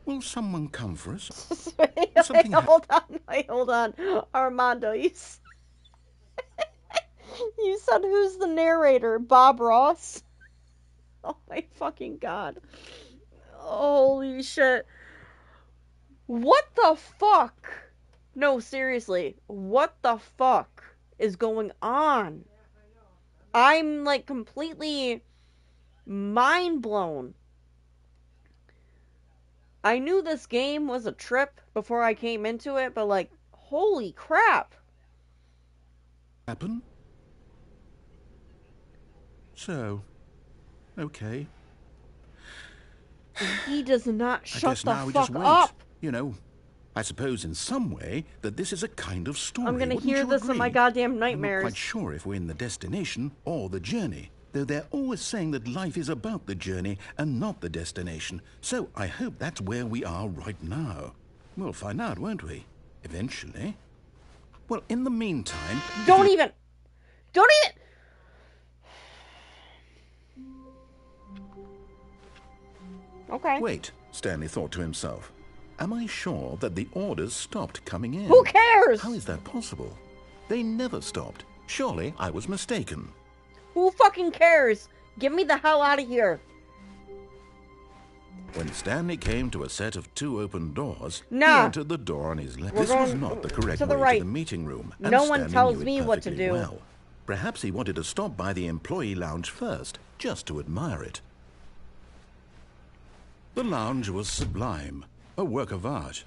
Will someone come for us? Wait, Something hold on. Armando, you you said who's the narrator? Bob Ross? Oh my fucking god. Holy shit. What the fuck? No, seriously. What the fuck is going on? I'm like completely mind blown. I knew this game was a trip before I came into it, but like, holy crap. Happen? So, okay. He does not I shut guess the now we just fuck wait. up. You know, I suppose in some way that this is a kind of story. I'm gonna Wouldn't hear you this in my agree? goddamn I'm not nightmares. quite sure if we're in the destination or the journey, though they're always saying that life is about the journey and not the destination. So I hope that's where we are right now. We'll find out, won't we? Eventually. Well, in the meantime... Don't even! Okay. Wait, Stanley thought to himself. Am I sure that the orders stopped coming in? Who cares? How is that possible? They never stopped. Surely I was mistaken. Who fucking cares? Get me the hell out of here. When Stanley came to a set of 2 open doors, Nah. he entered the door on his left. We're This was going not the correct to the way right. to the meeting room. And No one Stanley tells knew it me what to perfectly do. Well. Perhaps he wanted to stop by the employee lounge first, just to admire it. The lounge was sublime, a work of art.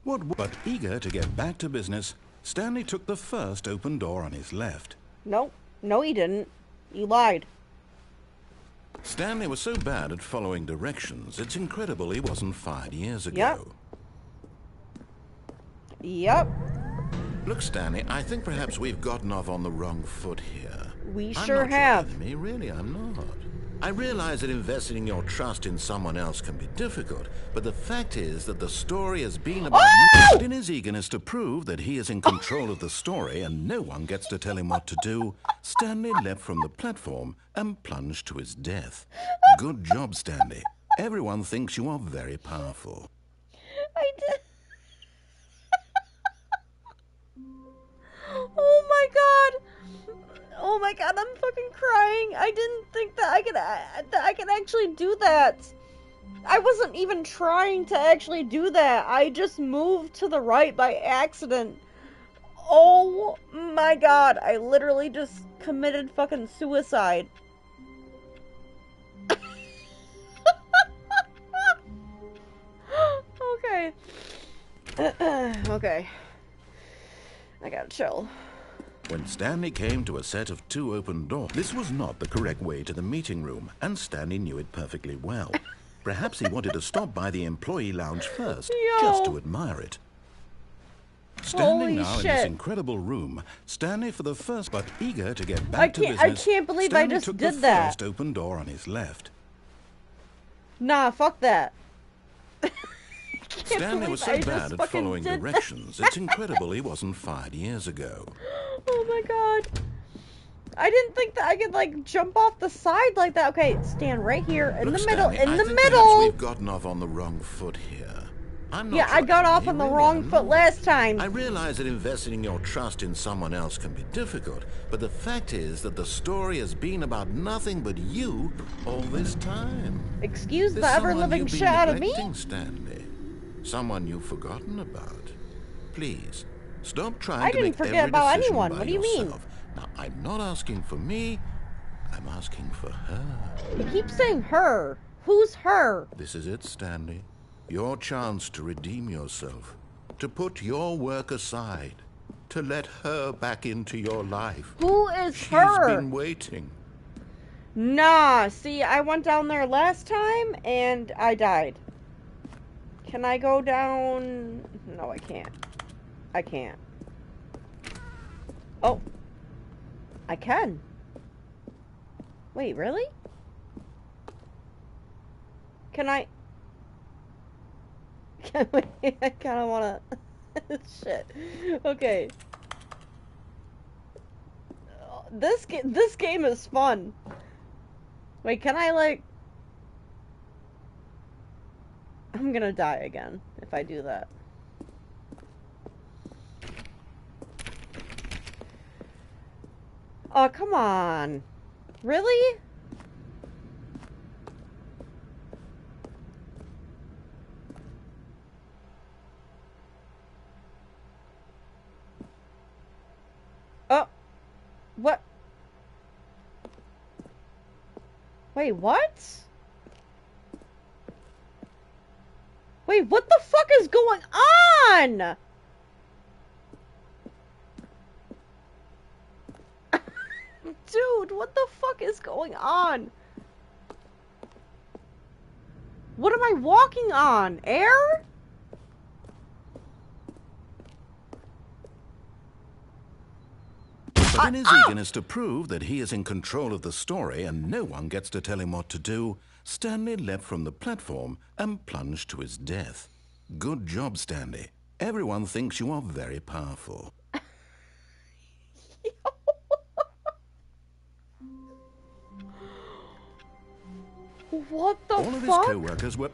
But eager to get back to business, Stanley took the first open door on his left. No, he didn't. You lied. Stanley was so bad at following directions, it's incredible he wasn't fired years ago. Yep. Look, Stanley, I think perhaps we've gotten off on the wrong foot here. We I'm sure not have. Your enemy, really, I'm not. I realize that investing your trust in someone else can be difficult, but the fact is that the story has been about Oh! But in his eagerness to prove that he is in control of the story and no one gets to tell him what to do, Stanley leapt from the platform and plunged to his death. Good job, Stanley. Everyone thinks you are very powerful. I did. Oh my god. Oh my god, I'm fucking crying. I didn't think that I could actually do that. I wasn't even trying to actually do that. I just moved to the right by accident. Oh my god, I literally just committed fucking suicide. Okay. Okay. I gotta chill. When Stanley came to a set of 2 open doors, this was not the correct way to the meeting room, and Stanley knew it perfectly well. Perhaps he wanted to stop by the employee lounge first, just to admire it. Standing Holy now in shit. this incredible room, Stanley for the first, but eager to get back to business, I can't believe I Stanley just took did the that. first open door on his left. Nah, fuck that. Stanley was so believe I bad just at fucking following did that. directions, it's incredible he wasn't fired years ago. Oh my god. I didn't think that I could, like, jump off the side like that. Okay, stand right here, in Look, the middle, Stanley, in I the think perhaps middle! we've gotten off on the wrong foot here. I'm not Yeah, I got judging off you, on the really, wrong I'm foot not. last time. I realize that investing your trust in someone else can be difficult, but the fact is that the story has been about nothing but you all this time. Excuse There's the someone ever-living you've shit been out of me? neglecting, Stanley. Someone you've forgotten about. Please, stop trying I to didn't make forget every about decision anyone. by What do you mean? yourself. Now, I'm not asking for me, I'm asking for her. You keep saying her. Who's her? This is it, Stanley. Your chance to redeem yourself. To put your work aside. To let her back into your life. Who is She's her? been waiting. Nah, see, I went down there last time and I died. Can I go down? No, I can't. I can't. Oh. I can. Wait, really? Can I? I kind of want to. Shit. Okay. This game is fun. Wait, can I like? I'm gonna die again if I do that. Oh, come on. Really? Oh. What? Wait, what? Wait, what the fuck is going on? Dude, what the fuck is going on? What am I walking on? Air? But in his eagerness to prove that he is in control of the story and no one gets to tell him what to do, Stanley leapt from the platform and plunged to his death. Good job, Stanley. Everyone thinks you are very powerful. What the All of his fuck? co-workers were...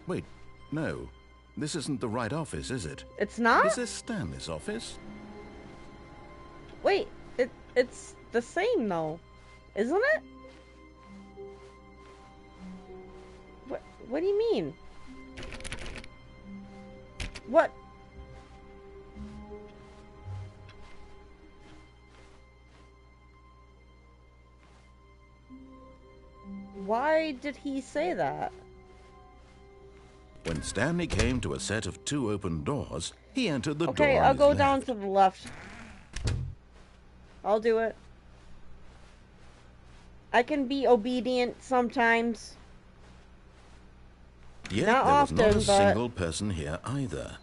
Wait, no. This isn't the right office, is it? It's not? Is this Stanley's office? Wait, it's the same though, isn't it? What do you mean? What? Why did he say that? When Stanley came to a set of 2 open doors, he entered the door Okay, on I'll his go left. down to the left. I'll do it. I can be obedient sometimes. Yet Not there was not a often, but- single person here either.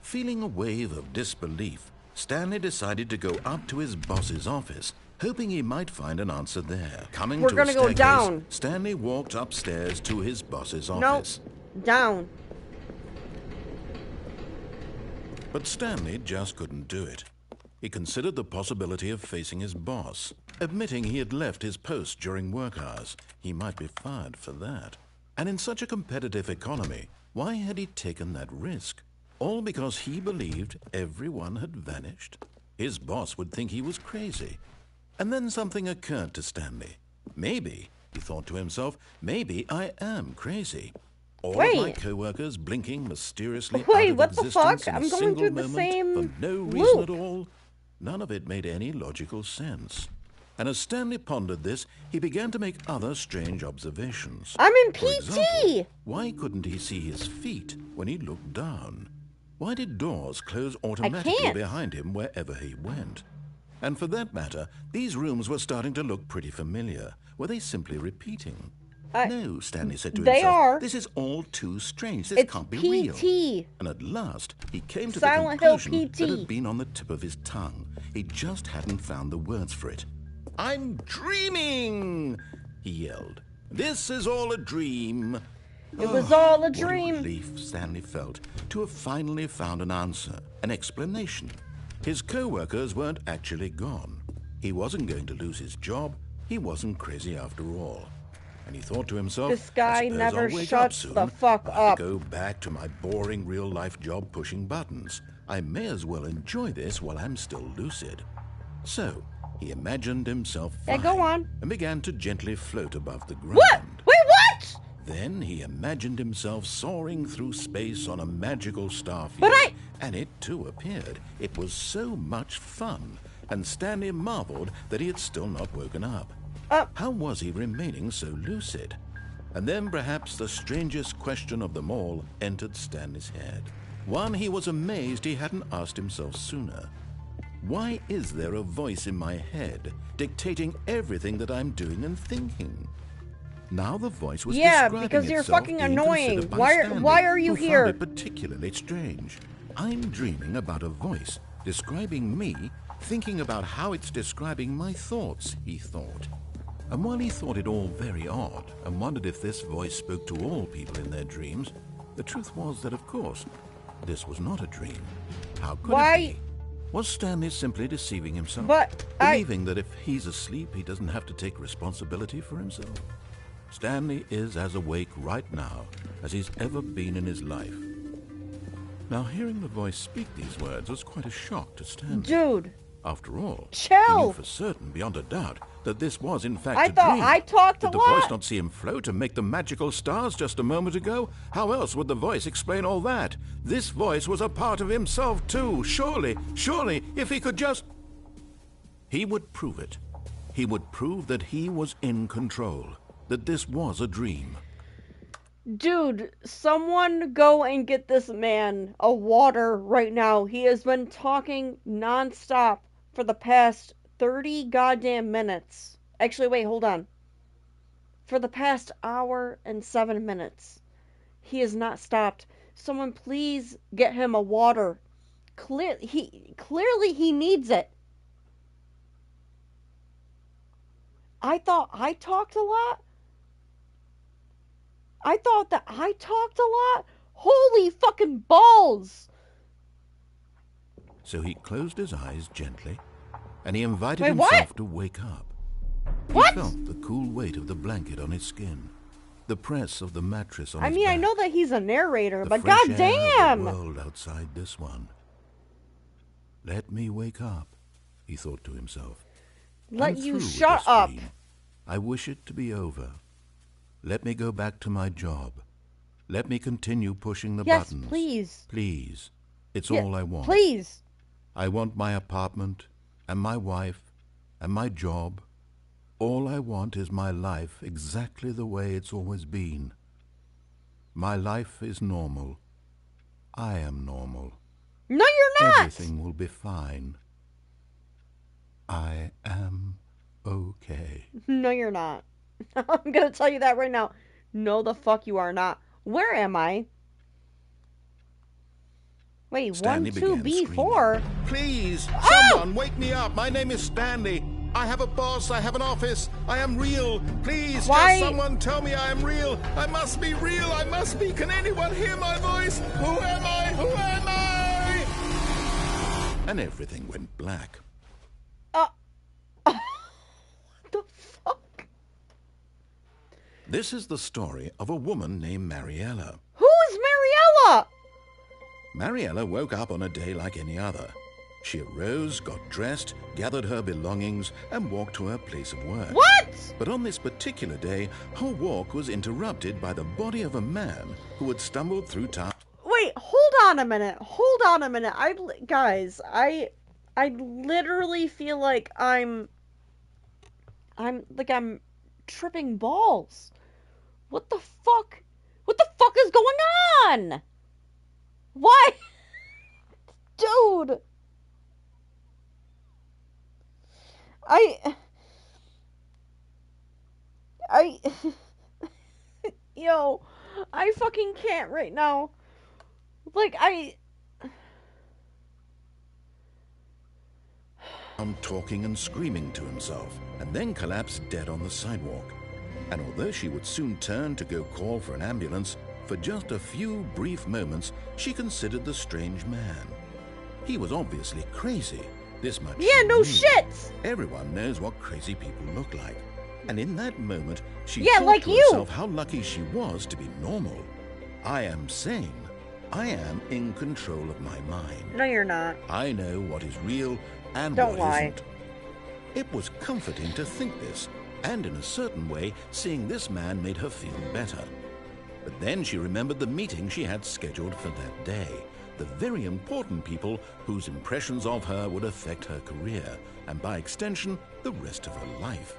Feeling a wave of disbelief, Stanley decided to go up to his boss's office, hoping he might find an answer there. Coming We're to gonna a go staircase, down. Stanley walked upstairs to his boss's Nope. office. Down. But Stanley just couldn't do it. He considered the possibility of facing his boss. Admitting he had left his post during work hours, he might be fired for that. And in such a competitive economy, why had he taken that risk? All because he believed everyone had vanished? His boss would think he was crazy. And then something occurred to Stanley. Maybe, he thought to himself, maybe I am crazy. All of my Wait. co-workers blinking mysteriously Wait, out of what the existence fuck? in a I'm going single through the moment same for no reason loop. at all. None of it made any logical sense. And as Stanley pondered this, he began to make other strange observations. I'm in For PT! example, why couldn't he see his feet when he looked down? Why did doors close automatically can't. behind him wherever he went? And for that matter, these rooms were starting to look pretty familiar. Were they simply repeating? No, Stanley said to They himself. are. This is all too strange. This It's can't be PT. real. And at last, he came to Silent the Hill conclusion PT. that had been on the tip of his tongue. He just hadn't found the words for it. I'm dreaming, he yelled. This is all a dream. It was all a What dream. relief Stanley felt to have finally found an answer, an explanation. His co-workers weren't actually gone. He wasn't going to lose his job. He wasn't crazy after all. and he thought to himself, This guy I suppose never I'll wake shuts up the soon. fuck I'll have up. to go back to my boring real-life job pushing buttons. I may as well enjoy this while I'm still lucid. So, he imagined himself Yeah, flying go on. and began to gently float above the ground. What? Wait, what? Then he imagined himself soaring through space on a magical starfield. But And it too appeared. It was so much fun, and Stanley marveled that he had still not woken up. How was he remaining so lucid? And then perhaps the strangest question of them all entered Stanley's head. One he was amazed he hadn't asked himself sooner. Why is there a voice in my head dictating everything that I'm doing and thinking? Now the voice was describing because you're itself fucking being annoying. considered by Why Stanley, are you who here? found it particularly strange. I'm dreaming about a voice describing me, thinking about how it's describing my thoughts, he thought. And while he thought it all very odd and wondered if this voice spoke to all people in their dreams, the truth was that, of course, this was not a dream. How could it be? Was Stanley simply deceiving himself? Believing that if he's asleep, he doesn't have to take responsibility for himself? Stanley is as awake right now as he's ever been in his life. Now, hearing the voice speak these words was quite a shock to Stanley. Dude. After all, Chill. he knew for certain, beyond a doubt, that this was in fact a dream. I thought I talked a lot. Did the voice not see him float and make the magical stars just a moment ago? How else would the voice explain all that? This voice was a part of himself too. Surely, if he could just... He would prove it. He would prove that he was in control, that this was a dream. Dude, someone go and get this man a water right now. He has been talking nonstop for the past 30 goddamn minutes. Actually, wait, hold on. For the past hour and 7 minutes. He has not stopped. Someone please get him a water. Clearly he needs it. I thought I talked a lot. I thought that I talked a lot? Holy fucking balls! So he closed his eyes gently, and he invited himself to wake up. What? He felt the cool weight of the blanket on his skin, the press of the mattress on his back. I know that he's a narrator, but fresh air goddamn! of the world outside this one. Let me wake up, he thought to himself. Let I'm you through with shut this up. dream. I wish it to be over. Let me go back to my job. Let me continue pushing the buttons. Yes, please. Please. It's all I want. Please. I want my apartment, and my wife, and my job. All I want is my life exactly the way it's always been. My life is normal. I am normal. No, you're not! Everything will be fine. I am okay. No, you're not. I'm gonna tell you that right now. No, the fuck you are not. Where am I? Wait, Stanley 12B4? Please, someone wake me up. My name is Stanley. I have a boss. I have an office. I am real. Please, just someone tell me I am real. I must be real. I must be. Can anyone hear my voice? Who am I? Who am I? And everything went black. What the fuck? This is the story of a woman named Mariella. Who is Mariella? Mariella woke up on a day like any other. She arose, got dressed, gathered her belongings, and walked to her place of work. What? But on this particular day, her walk was interrupted by the body of a man who had stumbled through town. Wait, hold on a minute. Guys, I literally feel like I'm tripping balls. What the fuck? What the fuck is going on? Why? Dude. Yo, I fucking can't right now. Talking and screaming to himself, and then collapsed dead on the sidewalk. And although she would soon turn to go call for an ambulance, for just a few brief moments, she considered the strange man. He was obviously crazy. This much. Yeah, no shit. Everyone knows what crazy people look like. And in that moment, she Yeah, thought like to you. herself how lucky she was to be normal. I am sane. I am in control of my mind. No, you're not. I know what is real and Don't what lie. isn't. It was comforting to think this, and in a certain way, seeing this man made her feel better. But then she remembered the meeting she had scheduled for that day, the very important people whose impressions of her would affect her career, and by extension, the rest of her life.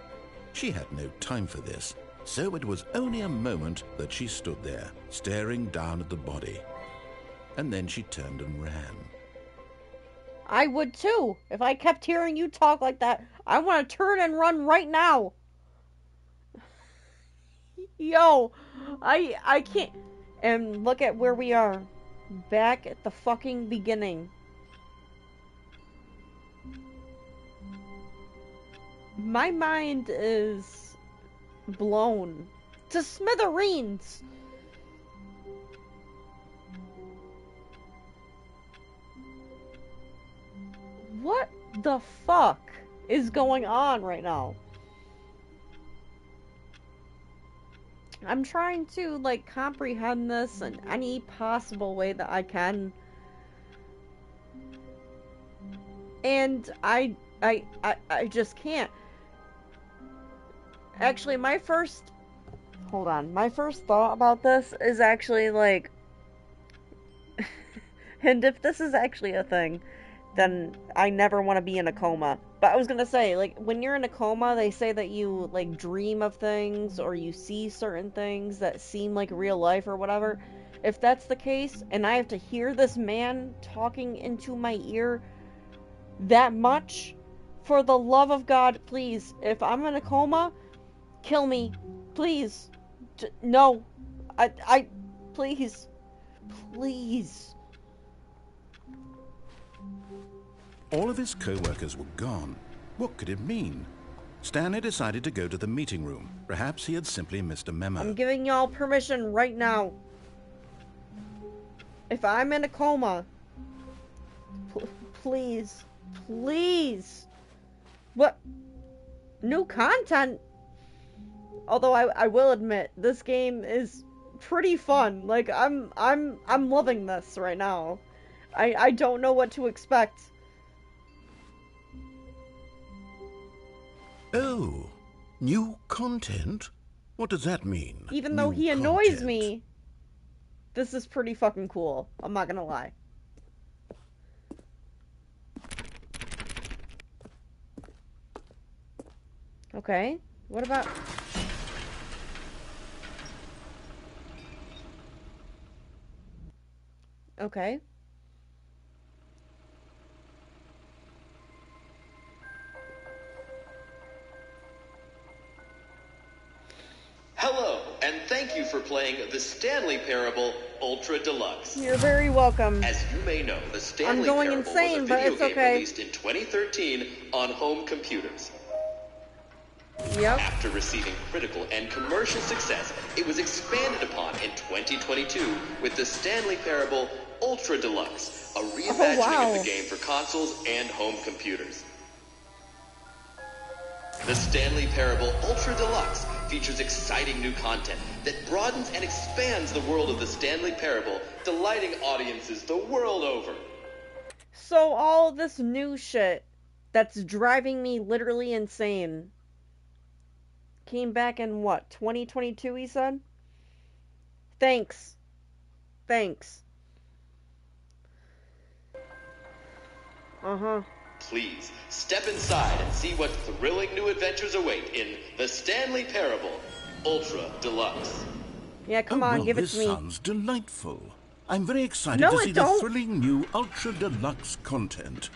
She had no time for this, so it was only a moment that she stood there, staring down at the body. And then she turned and ran. I would too. If I kept hearing you talk like that, I want to turn and run right now. Yo, I can't. And look at where we are. Back at the fucking beginning. My mind is blown to smithereens. What the fuck is going on right now? I'm trying to, like, comprehend this in any possible way that I can. And I just can't. Actually, hold on. My first thought about this is actually, like, and if this is actually a thing, then I never want to be in a coma. But I was gonna say, like, when you're in a coma, they say that you, like, dream of things, or you see certain things that seem like real life or whatever. If that's the case, and I have to hear this man talking into my ear that much, for the love of God, please, if I'm in a coma, kill me. Please. No. Please. Please. All of his co-workers were gone. What could it mean? Stanley decided to go to the meeting room. Perhaps he had simply missed a memo. I'm giving y'all permission right now. If I'm in a coma, please, please. What? New content? Although I will admit, this game is pretty fun. Like, I'm loving this right now. I don't know what to expect. Oh, new content? What does that mean? Even though he annoys me, this is pretty fucking cool. I'm not gonna lie. Okay, what about... Okay. Hello, and thank you for playing the Stanley Parable Ultra Deluxe. You're very welcome. As you may know, the Stanley I'm going Parable insane, was a but video it's game okay. released in 2013 on home computers. Yep. After receiving critical and commercial success, it was expanded upon in 2022 with the Stanley Parable Ultra Deluxe, a reimagining of the game for consoles and home computers. The Stanley Parable Ultra Deluxe features exciting new content that broadens and expands the world of the Stanley Parable, delighting audiences the world over. So all this new shit that's driving me literally insane came back in what, 2022 he said? Thanks. Thanks. Uh-huh. Please, step inside and see what thrilling new adventures await in The Stanley Parable Ultra Deluxe. Yeah, come on, well, give it this to me. sounds delightful. I'm very excited No, to it see don't. the thrilling new Ultra Deluxe content.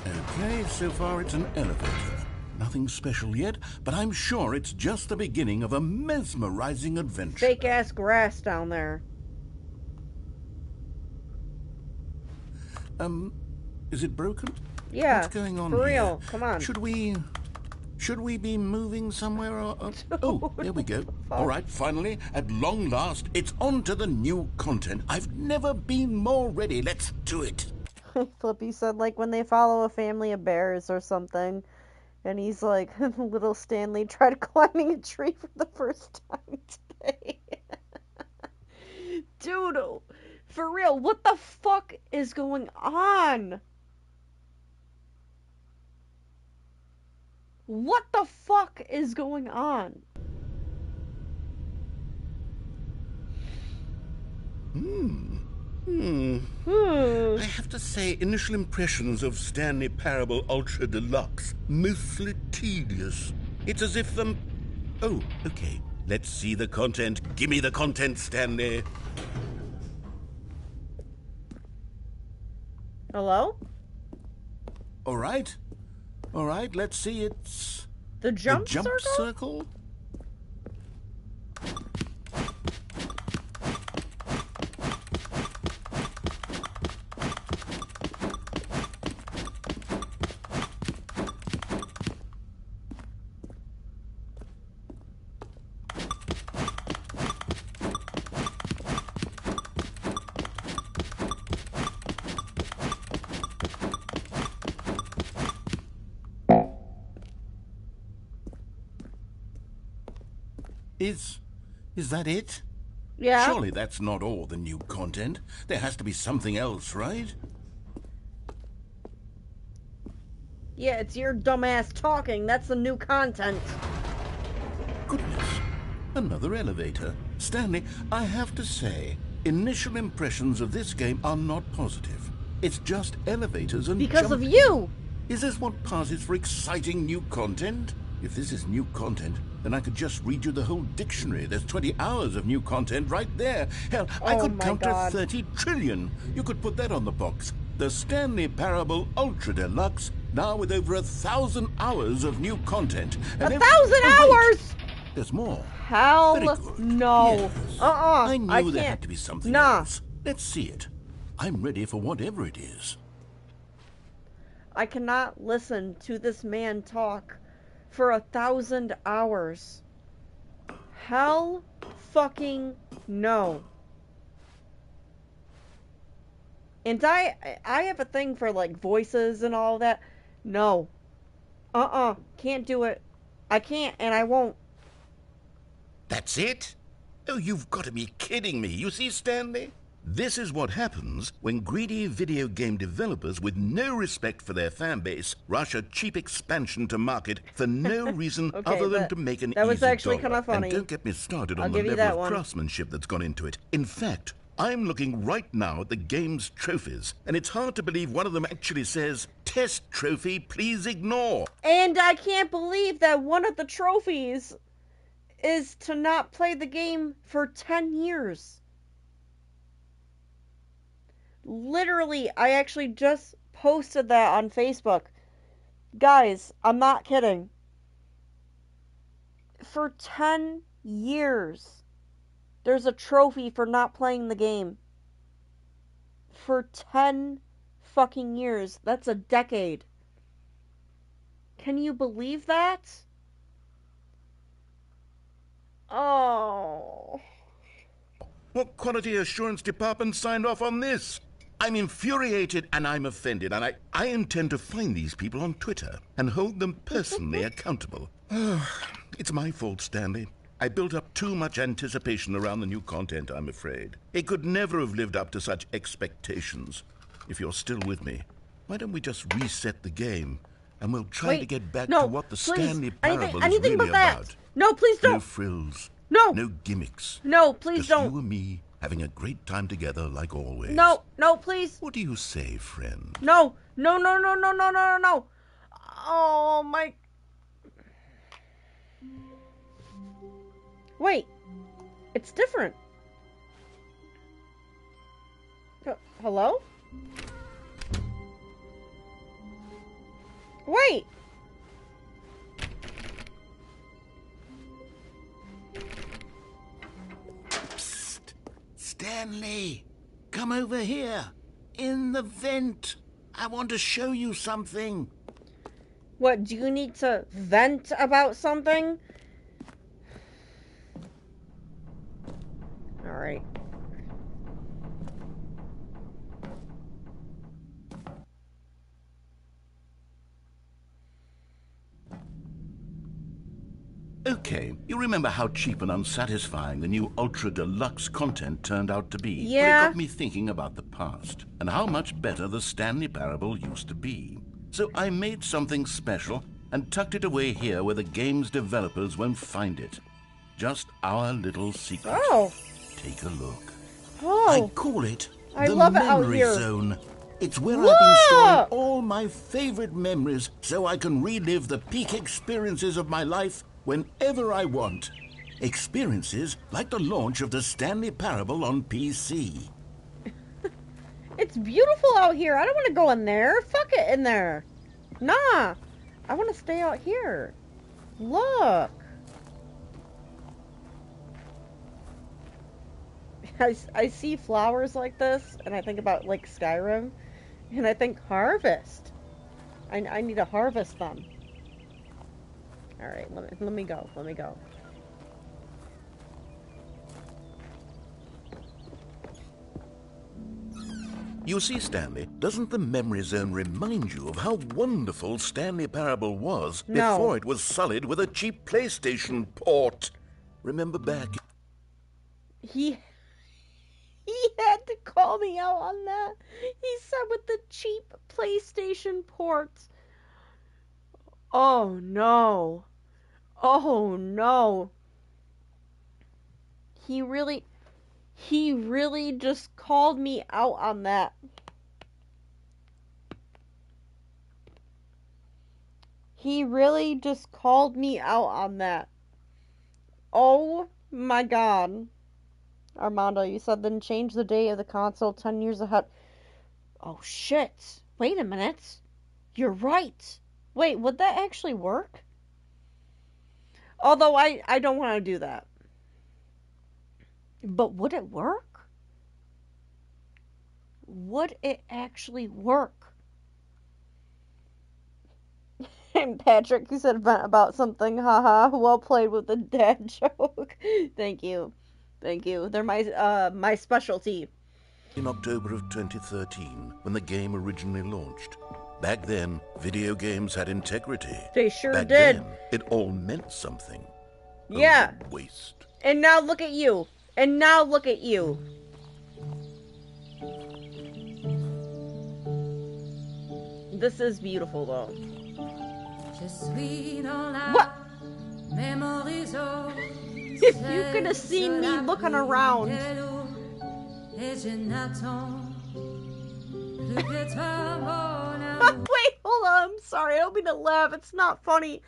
Okay, so far it's an elevator. Nothing special yet, but I'm sure it's just the beginning of a mesmerizing adventure. Fake ass grass down there. Is it broken? Yeah. What's going on for here? real. Come on. Should we be moving somewhere? Oh, there we go. All right, finally, at long last, it's on to the new content. I've never been more ready. Let's do it. Flippy said, like, when they follow a family of bears or something. And he's like, little Stanley tried climbing a tree for the first time today. Dude, for real, what the fuck is going on? What the fuck is going on? I have to say, initial impressions of Stanley Parable Ultra Deluxe, mostly tedious. It's as if Oh, okay. Let's see the content. Give me the content, Stanley. Hello? All right. All right, let's see. It's The jump circle? Is that it? Yeah. Surely that's not all the new content. There has to be something else, right? Yeah, it's your dumbass talking. That's the new content. Goodness. Another elevator. Stanley, I have to say, initial impressions of this game are not positive. It's just elevators and Because of jumping. you! Is this what passes for exciting new content? If this is new content, then I could just read you the whole dictionary. There's 20 hours of new content right there. Hell, I could count to 30 trillion. You could put that on the box. The Stanley Parable Ultra Deluxe, now with over 1,000 hours of new content. And 1,000 Oh, wait. hours! There's more. Hell Very good. no. Yes. I knew there can't. had to be something Nah. else. Let's see it. I'm ready for whatever it is. I cannot listen to this man talk for 1,000 hours. Hell fucking no. And I have a thing for like voices and all that. No. Can't do it. I can't and I won't. That's it? Oh, you've got to be kidding me. You see, Stanley? This is what happens when greedy video game developers with no respect for their fan base rush a cheap expansion to market for no reason Okay, other than to make an that was easy actually dollar. kind of funny. And don't get me started I'll on the give you level that of one. craftsmanship that's gone into it. In fact, I'm looking right now at the game's trophies, and it's hard to believe one of them actually says, "Test trophy, please ignore." And I can't believe that one of the trophies is to not play the game for 10 years. Literally, I actually just posted that on Facebook. Guys, I'm not kidding. For 10 years, there's a trophy for not playing the game. For 10 fucking years. That's a decade. Can you believe that? Oh. What quality assurance department signed off on this? I'm infuriated and I'm offended, and I intend to find these people on Twitter and hold them personally accountable. It's my fault, Stanley. I built up too much anticipation around the new content, I'm afraid. It could never have lived up to such expectations. If you're still with me, why don't we just reset the game and we'll try to get back to what the Stanley Parable is really about. No, please don't. No frills. No. No gimmicks. No, please Just don't. you and me having a great time together like always. No, please. What do you say, friend? No. Oh my. Wait. It's different. Hello? Wait. Psst. Stanley, come over here. In the vent. I want to show you something. What, do you need to vent about something? Alright. Okay, you remember how cheap and unsatisfying the new Ultra Deluxe content turned out to be? Yeah. But it got me thinking about the past and how much better the Stanley Parable used to be. So I made something special and tucked it away here where the game's developers won't find it. Just our little secret. Oh. Take a look. Oh. I call it I the love it out Memory here. Zone. It's where Look! I've been storing all my favorite memories so I can relive the peak experiences of my life whenever I want. Experiences like the launch of the Stanley Parable on PC. It's beautiful out here. I don't want to go in there. Fuck it in there. Nah. I want to stay out here. Look. I see flowers like this, and I think about, like, Skyrim, and I think harvest. I need to harvest them. Alright, let me go. Let me go. You see, Stanley, doesn't the Memory Zone remind you of how wonderful Stanley Parable was before it was sullied with a cheap PlayStation port? Remember back... He had to call me out on that. He said with the cheap PlayStation ports. Oh no. Oh no. He really just called me out on that. He really just called me out on that. Oh my god. Armando, you said then change the date of the console 10 years ahead. Oh shit. Wait a minute. You're right. Wait, would that actually work? Although I don't want to do that. But would it work? Would it actually work? And Patrick, you said about something, haha, well played with the dad joke. Thank you. Thank you. They're my specialty. In October of 2013, when the game originally launched. Back then, video games had integrity. They sure Back did. Then, it all meant something. Yeah. Oh, waste. And now look at you. And now look at you. This is beautiful, though. What? If you could have seen me looking around. Wait, hold on. I'm sorry. I don't mean to laugh. It's not funny.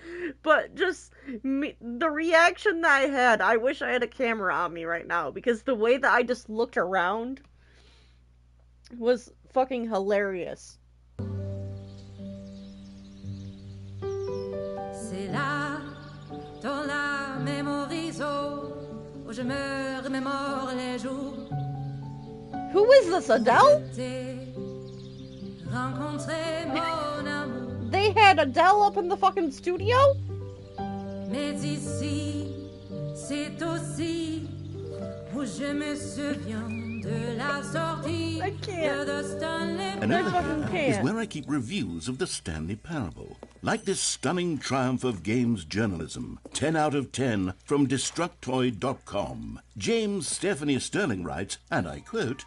But just the reaction that I had. I wish I had a camera on me right now. Because the way that I just looked around was fucking hilarious. C'est là, dans la mémorizo, où je me remémore les jours. Who is this, Adele? Rencontrer mon amour. They had Adele up in the fucking studio? Mais ici, c'est aussi où je me souviens de la sortie de the Stanley And over Parable. here is where I keep reviews of the Stanley Parable. Like this stunning triumph of games journalism. 10 out of 10 from Destructoid.com. James Stephanie Sterling writes, and I quote,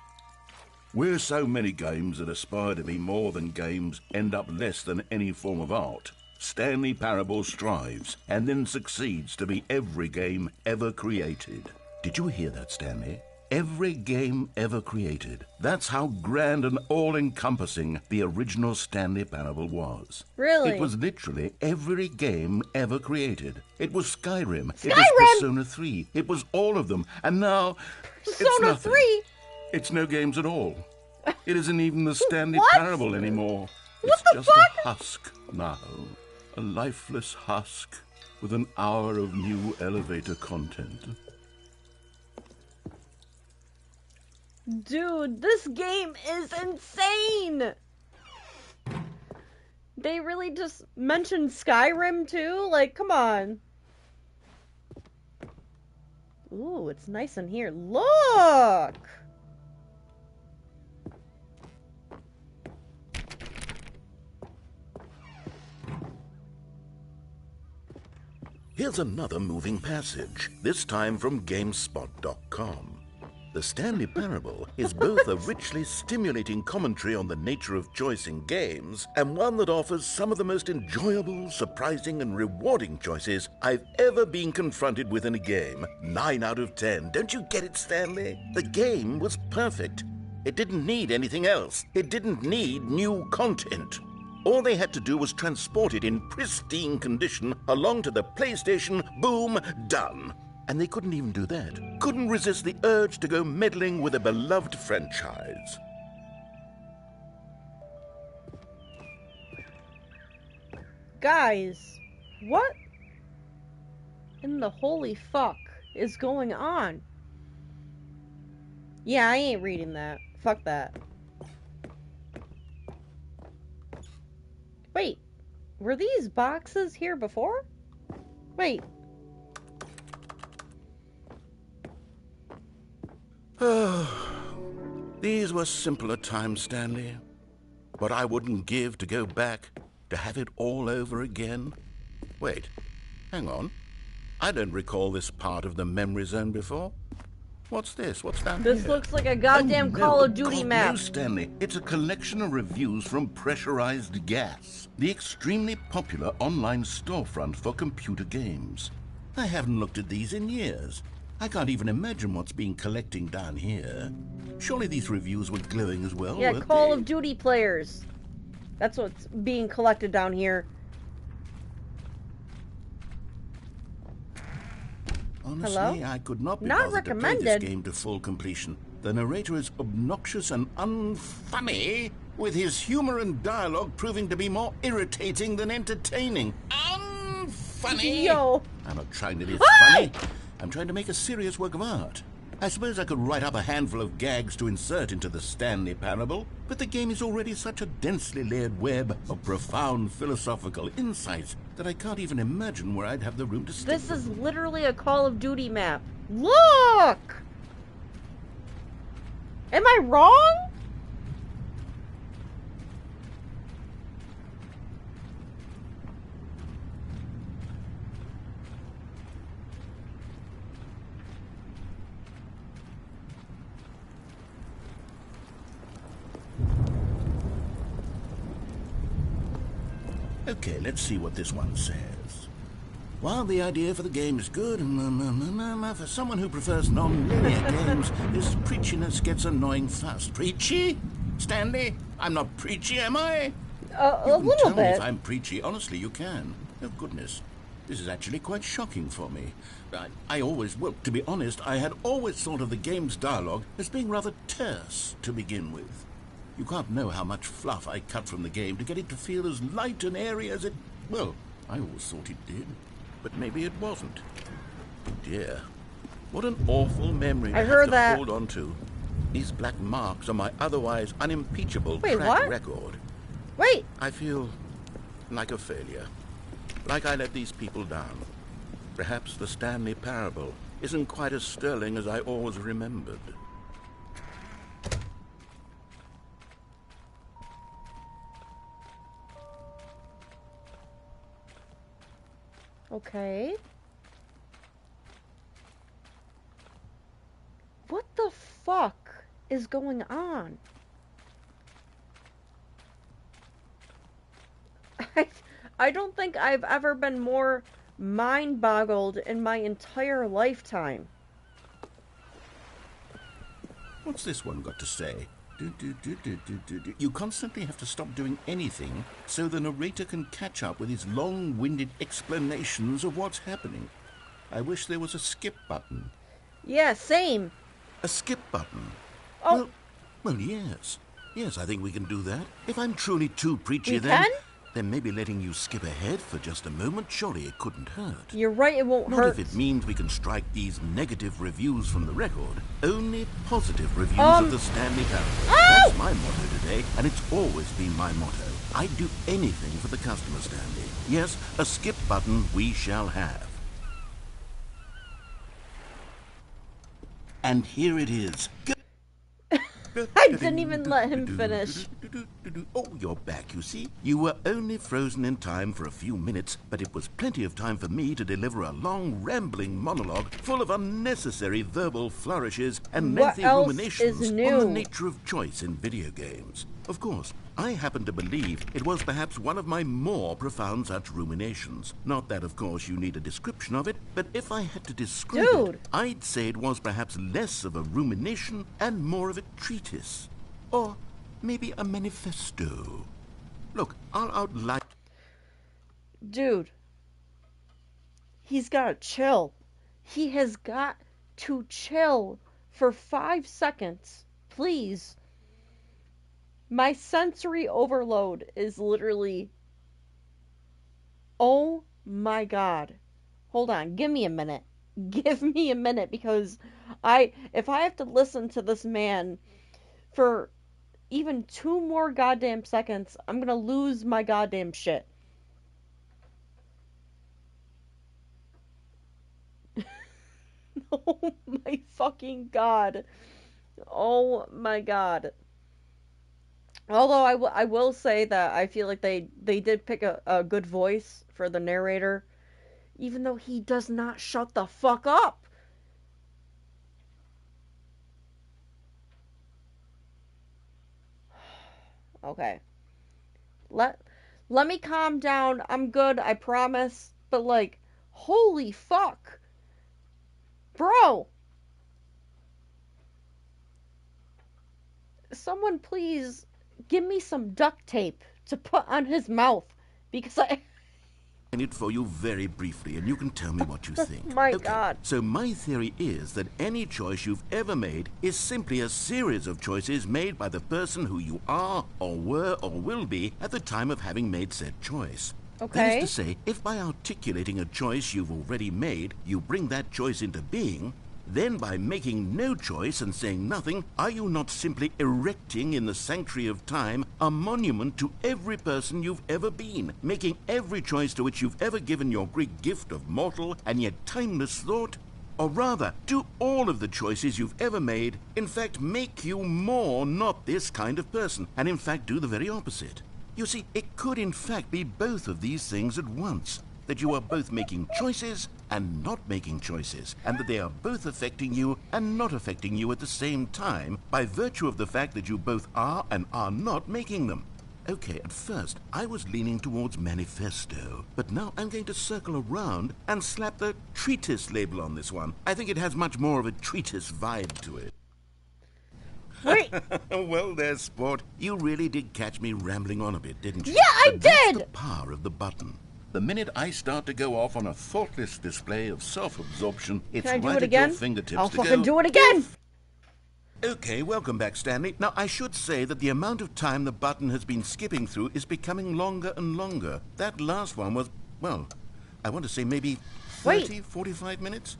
"Where so many games that aspire to be more than games end up less than any form of art, Stanley Parable strives and then succeeds to be every game ever created." Did you hear that, Stanley? Every game ever created. That's how grand and all-encompassing the original Stanley Parable was. Really? It was literally every game ever created. It was Skyrim. It Skyrim? was Persona 3. It was all of them. And now, it's Persona nothing. 3? It's no games at all. It isn't even the Stanley What? Parable anymore. What It's the just fuck? a husk now. A lifeless husk with an hour of new elevator content. Dude, this game is insane! They really just mentioned Skyrim too? Like, come on. Ooh, it's nice in here. Look! Here's another moving passage, this time from GameSpot.com. The Stanley Parable is both a richly stimulating commentary on the nature of choice in games and one that offers some of the most enjoyable, surprising, and rewarding choices I've ever been confronted with in a game. 9 out of 10. Don't you get it, Stanley? The game was perfect. It didn't need anything else. It didn't need new content. All they had to do was transport it in pristine condition along to the PlayStation. Boom, done. And they couldn't even do that. Couldn't resist the urge to go meddling with a beloved franchise. Guys, what in the holy fuck is going on? Yeah, I ain't reading that. Fuck that. Wait, were these boxes here before? Wait. These were simpler times, Stanley. What I wouldn't give to go back, to have it all over again. Wait, hang on. I don't recall this part of the memory zone before. What's this? What's down here? This looks like a goddamn Call of Duty map. No, Stanley. It's a collection of reviews from Pressurized Gas, the extremely popular online storefront for computer games. I haven't looked at these in years. I can't even imagine what's being collecting down here. Surely these reviews were glowing as well, Yeah, weren't Call they? of Duty players. That's what's being collected down here. Honestly, Hello? I could not be Not bothered to play recommended. this game to full completion. The narrator is obnoxious and unfunny, with his humor and dialogue proving to be more irritating than entertaining. Unfunny! Yo. I'm not trying to be Ah! funny. I'm trying to make a serious work of art. I suppose I could write up a handful of gags to insert into the Stanley Parable, but the game is already such a densely layered web of profound philosophical insights that I can't even imagine where I'd have the room to stick This them. is literally a Call of Duty map. Look! Am I wrong? Okay, let's see what this one says. While the idea for the game is good, for someone who prefers non-linear games, this preachiness gets annoying fast. Preachy? Stanley? I'm not preachy, am I? A You can little tell me bit. if I'm preachy. Honestly, you can. Oh, goodness. This is actually quite shocking for me. Well, to be honest, I had always thought of the game's dialogue as being rather terse to begin with. You can't know how much fluff I cut from the game to get it to feel as light and airy as it... Well, I always thought it did. But maybe it wasn't. Dear, what an awful memory I to heard have to that. hold on to. These black marks are my otherwise unimpeachable Wait, track what? record. Wait, I feel like a failure. Like I let these people down. Perhaps the Stanley Parable isn't quite as sterling as I always remembered. okay. What the fuck is going on? I don't think I've ever been more mind-boggled in my entire lifetime. What's this one got to say? You constantly have to stop doing anything so the narrator can catch up with his long-winded explanations of what's happening. I wish there was a skip button. Yeah, same. A skip button? Oh, Well, yes. Yes, I think we can do that. If I'm truly too preachy, we then... can? Then maybe letting you skip ahead for just a moment, surely it couldn't hurt. You're right, it won't Not hurt. if it means we can strike these negative reviews from the record. Only positive reviews of the Stanley Parable. Oh! That's my motto today, and it's always been my motto. I'd do anything for the customer, Stanley. Yes, a skip button we shall have. And here it is. I didn't even let him finish. Oh, you're back, you see. You were only frozen in time for a few minutes, but it was plenty of time for me to deliver a long, rambling monologue full of unnecessary verbal flourishes and What lengthy else ruminations is on new? the nature of choice in video games. Of course, I happen to believe it was perhaps one of my more profound such ruminations. Not that, of course, you need a description of it, but if I had to describe Dude. it, I'd say it was perhaps less of a rumination and more of a treatise. Or maybe a manifesto. Look, I'll outline... Dude. He's gotta chill. He has got to chill for 5 seconds. Please. My sensory overload is literally... Oh my god. Hold on, give me a minute. Give me a minute, because if I have to listen to this man for even 2 more goddamn seconds, I'm gonna lose my goddamn shit. Oh my fucking god. Oh my god. Although I will say that I feel like they did pick a good voice for the narrator, even though he does not shut the fuck up. Okay. Let me calm down. I'm good, I promise. But like, holy fuck. Bro. Someone please give me some duct tape to put on his mouth, because I it for you very briefly, and you can tell me what you think. My okay, God. So my theory is that any choice you've ever made is simply a series of choices made by the person who you are, or were, or will be at the time of having made said choice. Okay. That is to say, if by articulating a choice you've already made, you bring that choice into being, then by making no choice and saying nothing, are you not simply erecting in the sanctuary of time a monument to every person you've ever been, making every choice to which you've ever given your great gift of mortal and yet timeless thought? Or rather, do all of the choices you've ever made, in fact, make you more not this kind of person, and in fact do the very opposite? You see, it could in fact be both of these things at once. That you are both making choices and not making choices, and that they are both affecting you and not affecting you at the same time by virtue of the fact that you both are and are not making them. Okay, at first I was leaning towards manifesto, but now I'm going to circle around and slap the treatise label on this one. I think it has much more of a treatise vibe to it. Wait. Well there, sport. You really did catch me rambling on a bit, didn't you? Yeah, I But that's did! the power of the button. The minute I start to go off on a thoughtless display of self-absorption, it's Can I do right it at again? your fingertips I'll to fucking go... do it again! Okay, welcome back, Stanley. Now, I should say that the amount of time the button has been skipping through is becoming longer and longer. That last one was, well, I want to say maybe 30, 45 minutes?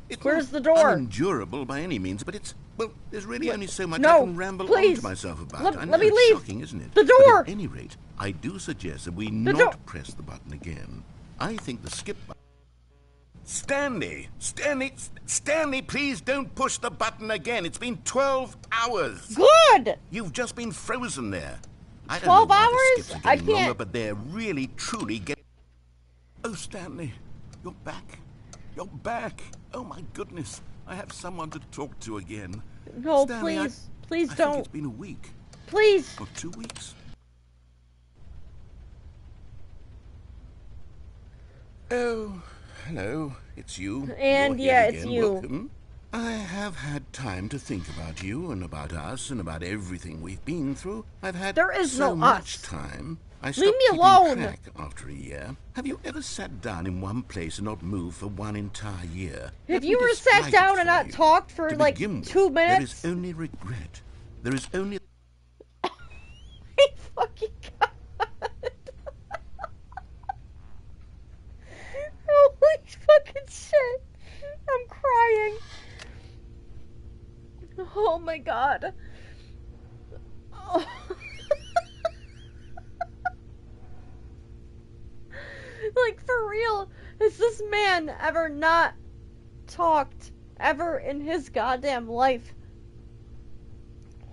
It's Where's not the door? unendurable by any means, but it's, well, there's really only so much No, I can ramble on please. to myself about. Let I know me it's leave. shocking, isn't it? The But door. at any rate, I do suggest that we door. not press the button again. I think the skip button... Stanley, please don't push the button again. It's been 12 hours. Good! You've just been frozen there. I don't 12 know why the hours? skips are I getting longer, can't- but they're really, truly getting... Oh, Stanley, you're back. You're back. Oh, my goodness. I have someone to talk to again. No, Stanley, please I don't. think it's been a week. Please! Or 2 weeks. Oh, hello. It's you. And You're yeah, here it's again. you. Welcome. I have had time to think about you and about us and about everything we've been through. I've had There is so no much us. time. I Leave stopped me keeping alone. track after a year. Have you ever sat down in one place and not moved for one entire year? Have Let you me ever sat describe it down and for not you. talked for To like begin with, 2 There minutes? is only regret. There is only... My fucking god. Holy fucking shit. I'm crying. Oh my god. Oh. Like, for real, has this man ever not talked ever in his goddamn life?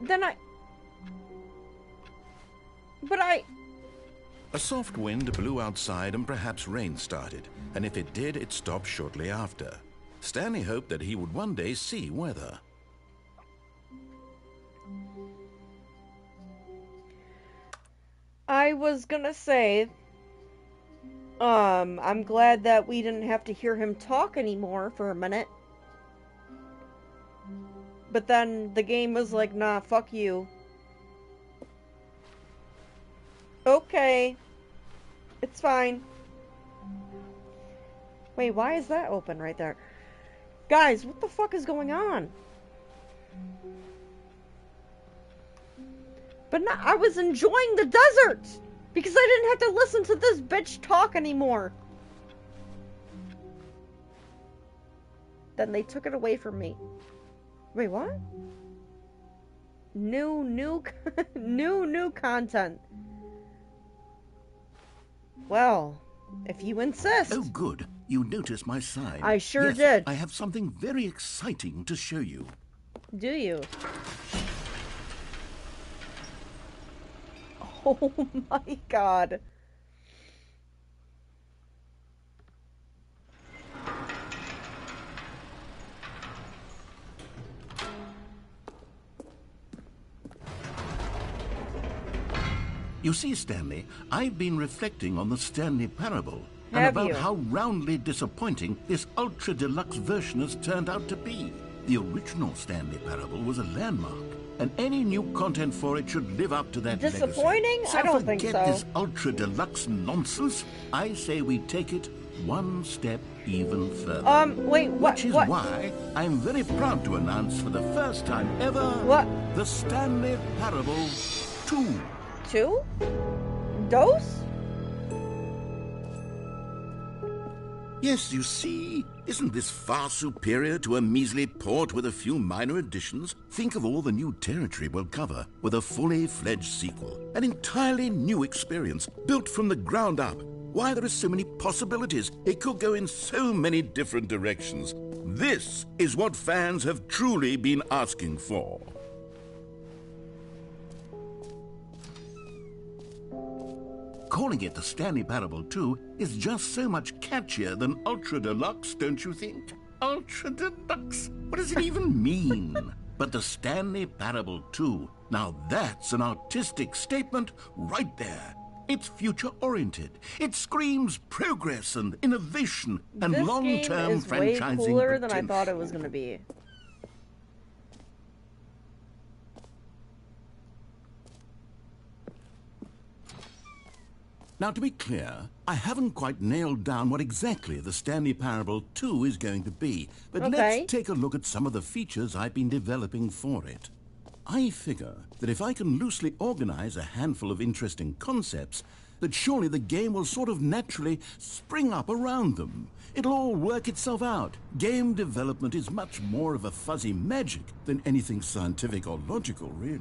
Then But I... A soft wind blew outside and perhaps rain started, and if it did, it stopped shortly after. Stanley hoped that he would one day see weather. I was gonna say, I'm glad that we didn't have to hear him talk anymore for a minute. But then the game was like, nah, fuck you. Okay. It's fine. Wait, why is that open right there? Guys, what the fuck is going on? But no, I was enjoying the desert! Because I didn't have to listen to this bitch talk anymore. Then they took it away from me. Wait, what? New content. Well, if you insist. Oh, good. You noticed my sign. I sure yes, did. I have something very exciting to show you. Do you? Oh my god. You see, Stanley, I've been reflecting on the Stanley Parable and Have about you? how roundly disappointing this ultra-deluxe version has turned out to be. The original Stanley Parable was a landmark, and any new content for it should live up to that Disappointing? legacy. So I don't think forget so. this ultra-deluxe nonsense. I say we take it one step even further. Wait, what? Which is what? why I'm very proud to announce for the first time ever What? the Stanley Parable 2. 2? Dose? Yes, you see, isn't this far superior to a measly port with a few minor additions? Think of all the new territory we'll cover with a fully fledged sequel. An entirely new experience, built from the ground up. Why, there are so many possibilities. It could go in so many different directions. This is what fans have truly been asking for. Calling it the Stanley Parable 2 is just so much catchier than Ultra Deluxe, don't you think? Ultra Deluxe? What does it even mean? But the Stanley Parable 2, now that's an artistic statement right there. It's future-oriented. It screams progress and innovation and This long-term game is way franchising cooler than I potential. thought it was going to be. Now, to be clear, I haven't quite nailed down what exactly the Stanley Parable 2 is going to be, but Okay. let's take a look at some of the features I've been developing for it. I figure that if I can loosely organize a handful of interesting concepts, that surely the game will sort of naturally spring up around them. It'll all work itself out. Game development is much more of a fuzzy magic than anything scientific or logical, really.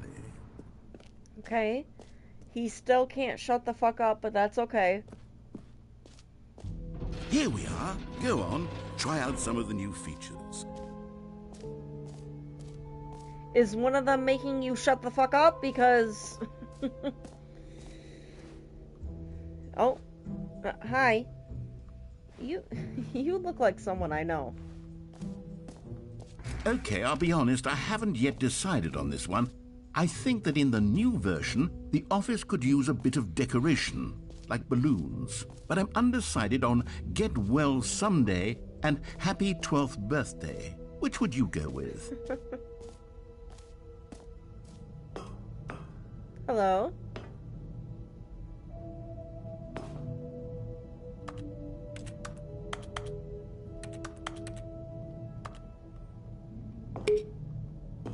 Okay. He still can't shut the fuck up, but that's okay. Here we are. Go on, try out some of the new features. Is one of them making you shut the fuck up? Because... Oh. Hi. You look like someone I know. Okay, I'll be honest, I haven't yet decided on this one. I think that in the new version, the office could use a bit of decoration, like balloons. But I'm undecided on Get Well Someday and Happy 12th Birthday. Which would you go with? Hello.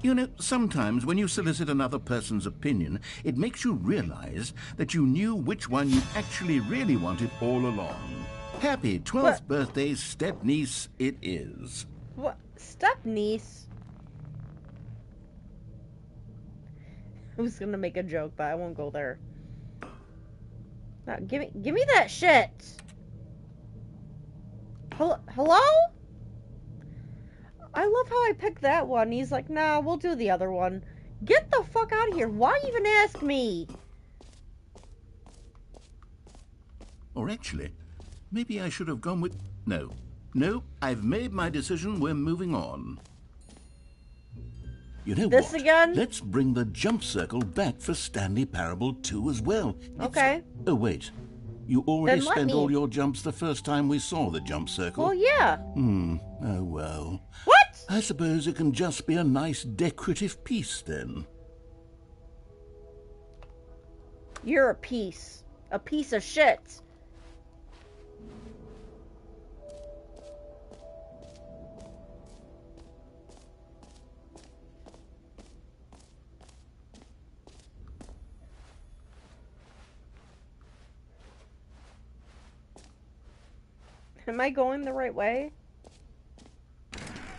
You know, sometimes when you solicit another person's opinion, it makes you realize that you knew which one you actually really wanted all along. Happy 12th What? birthday, step-niece, it is. What? Step-niece? I was gonna make a joke, but I won't go there. Now, give me that shit! Hello? I love how I picked that one. He's like, nah, we'll do the other one. Get the fuck out of here. Why even ask me? Or actually, maybe I should have gone with... No. No, I've made my decision. We're moving on. You know This what? again? Let's bring the jump circle back for Stanley Parable 2 as well. Okay. Oh, wait. You already Then let spent me. all your jumps the first time we saw the jump circle? Well, yeah. Oh, well. What? I suppose it can just be a nice decorative piece, then. You're a piece. A piece of shit. Am I going the right way?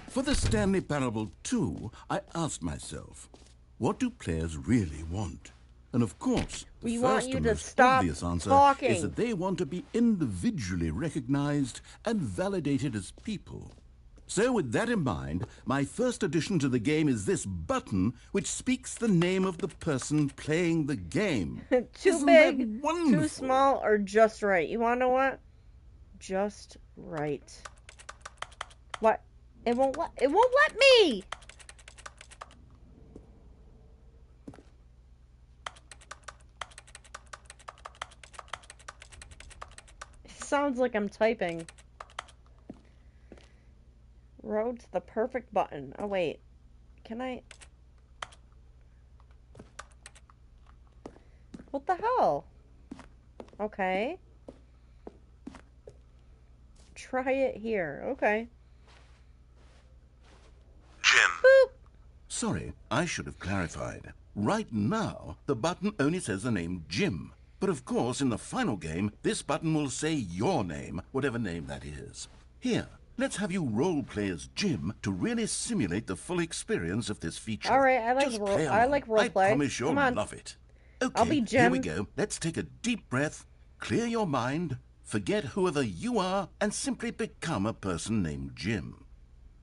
For the Stanley Parable 2, I asked myself, what do players really want? And of course, the We want first you and to most stop obvious answer talking. is that they want to be individually recognized and validated as people. So with that in mind, my first addition to the game is this button which speaks the name of the person playing the game. Too Isn't big, that wonderful? too small, or just right? You wanna know what? Just right. What? It won't let me! It sounds like I'm typing. Road to the perfect button. Oh wait. Can I... What the hell? Okay. Try it here. Okay. Jim. Boop! Sorry, I should have clarified. Right now, the button only says the name Jim. But of course, in the final game, this button will say your name, whatever name that is. Here, let's have you role-play as Jim to really simulate the full experience of this feature. All right, I like Just role- play I along. like role I play. promise you'll Come on. love it. Okay, I'll be here we Jim. go. Let's take a deep breath, clear your mind, forget whoever you are, and simply become a person named Jim.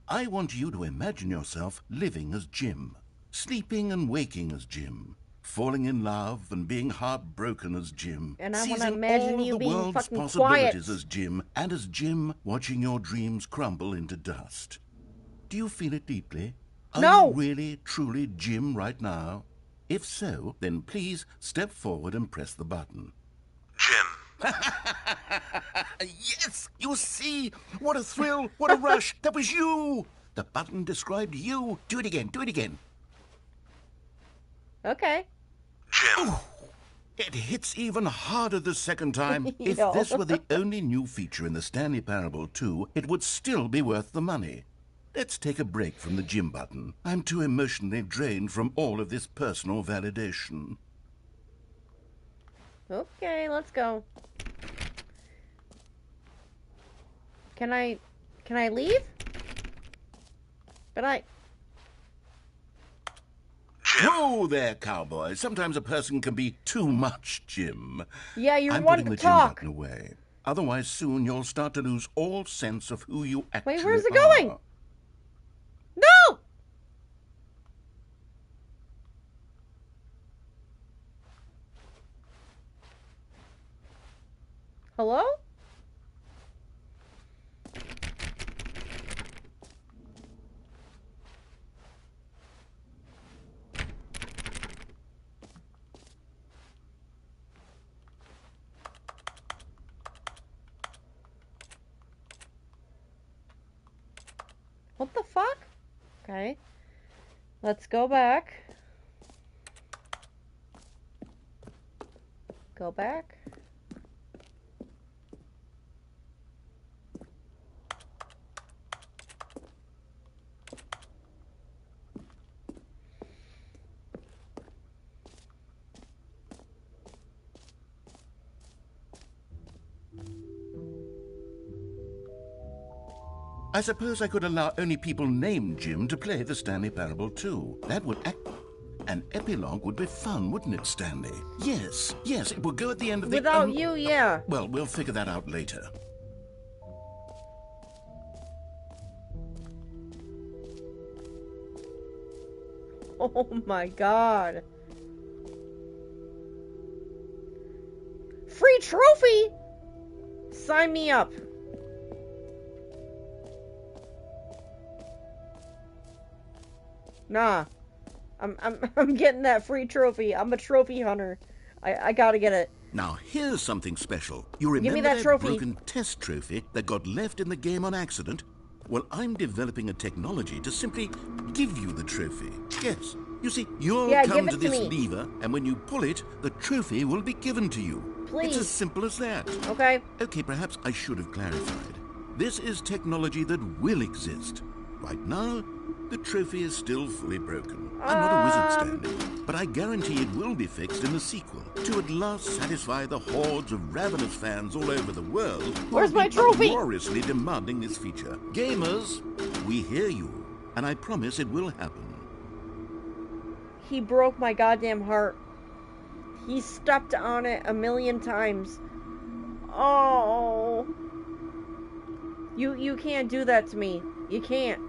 I want you to imagine yourself living as Jim, sleeping and waking as Jim, falling in love and being heartbroken as Jim, And I wanna seizing imagine all you the being world's fucking possibilities quiet. as Jim, and as Jim watching your dreams crumble into dust. Do you feel it deeply? Are No. you really, truly Jim right now? If so, then please step forward and press the button. Jim. Yes! You see? What a thrill! What a rush! That was you! The button described you. Do it again. Do it again. Okay. Jim. It hits even harder the second time. If Yo. this were the only new feature in the Stanley Parable 2, it would still be worth the money. Let's take a break from the Jim button. I'm too emotionally drained from all of this personal validation. Okay, let's go. Can I leave? But Whoa there, cowboy. Sometimes a person can be too much, Jim. yeah, you're I'm one putting to the Jim talk. button away. Otherwise, soon you'll start to lose all sense of who you actually are. Wait, where's it going? No! Hello? What the fuck? Okay. Let's go back. Go back. I suppose I could allow only people named Jim to play the Stanley Parable too. That would act... An epilogue would be fun, wouldn't it, Stanley? Yes, it would go at the end of the... Without you, yeah. Well, we'll figure that out later. Oh my god. Free trophy? Sign me up. Nah. I'm getting that free trophy. I'm a trophy hunter. I gotta get it. Now, here's something special. You Give me remember that trophy. broken test trophy that got left in the game on accident? Well, I'm developing a technology to simply give you the trophy. Yes. You see, you'll come to this lever, and when you pull it, the trophy will be given to you. Please. It's as simple as that. Okay. Okay, perhaps I should have clarified. This is technology that will exist. Right now, the trophy is still fully broken. I'm not a wizard, Stanley, but I guarantee it will be fixed in the sequel to at last satisfy the hordes of ravenous fans all over the world. Where's my trophy? Uproariously demanding this feature. Gamers, we hear you, and I promise it will happen. He broke my goddamn heart. He stepped on it a million times. Oh. You can't do that to me. You can't.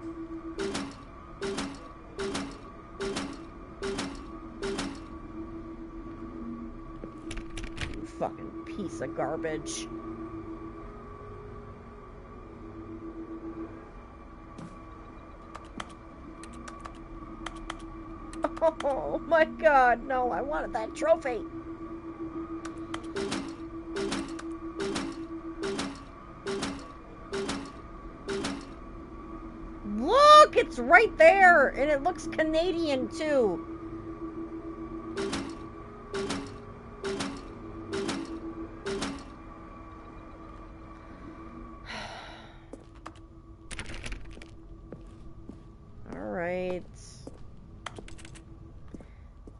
You fucking piece of garbage. Oh my god, no, I wanted that trophy. Look, it's right there, and it looks Canadian too. Alright.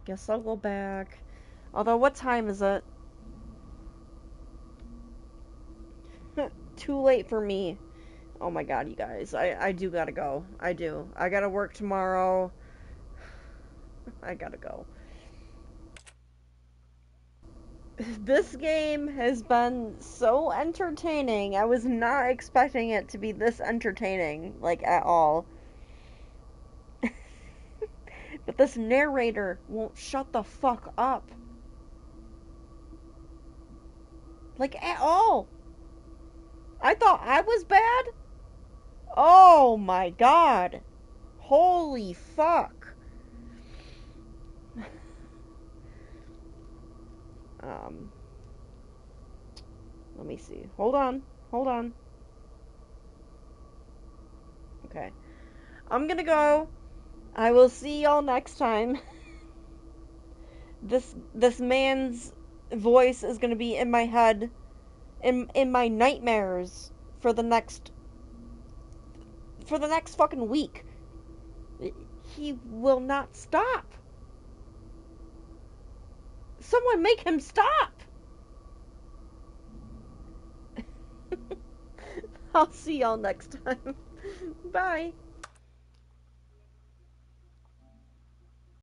Guess I'll go back. Although, what time is it? Too late for me. Oh my god, you guys. I do gotta go. I do. I gotta work tomorrow. I gotta go. This game has been so entertaining. I was not expecting it to be this entertaining, like, at all. But this narrator won't shut the fuck up. Like, at all. I thought I was bad? Oh my god. Holy fuck. Let me see. Hold on. Okay. I'm gonna go. I will see y'all next time. This man's voice is gonna be in my head, in my nightmares for the next fucking week. He will not stop. Someone make him stop. I'll see y'all next time. Bye.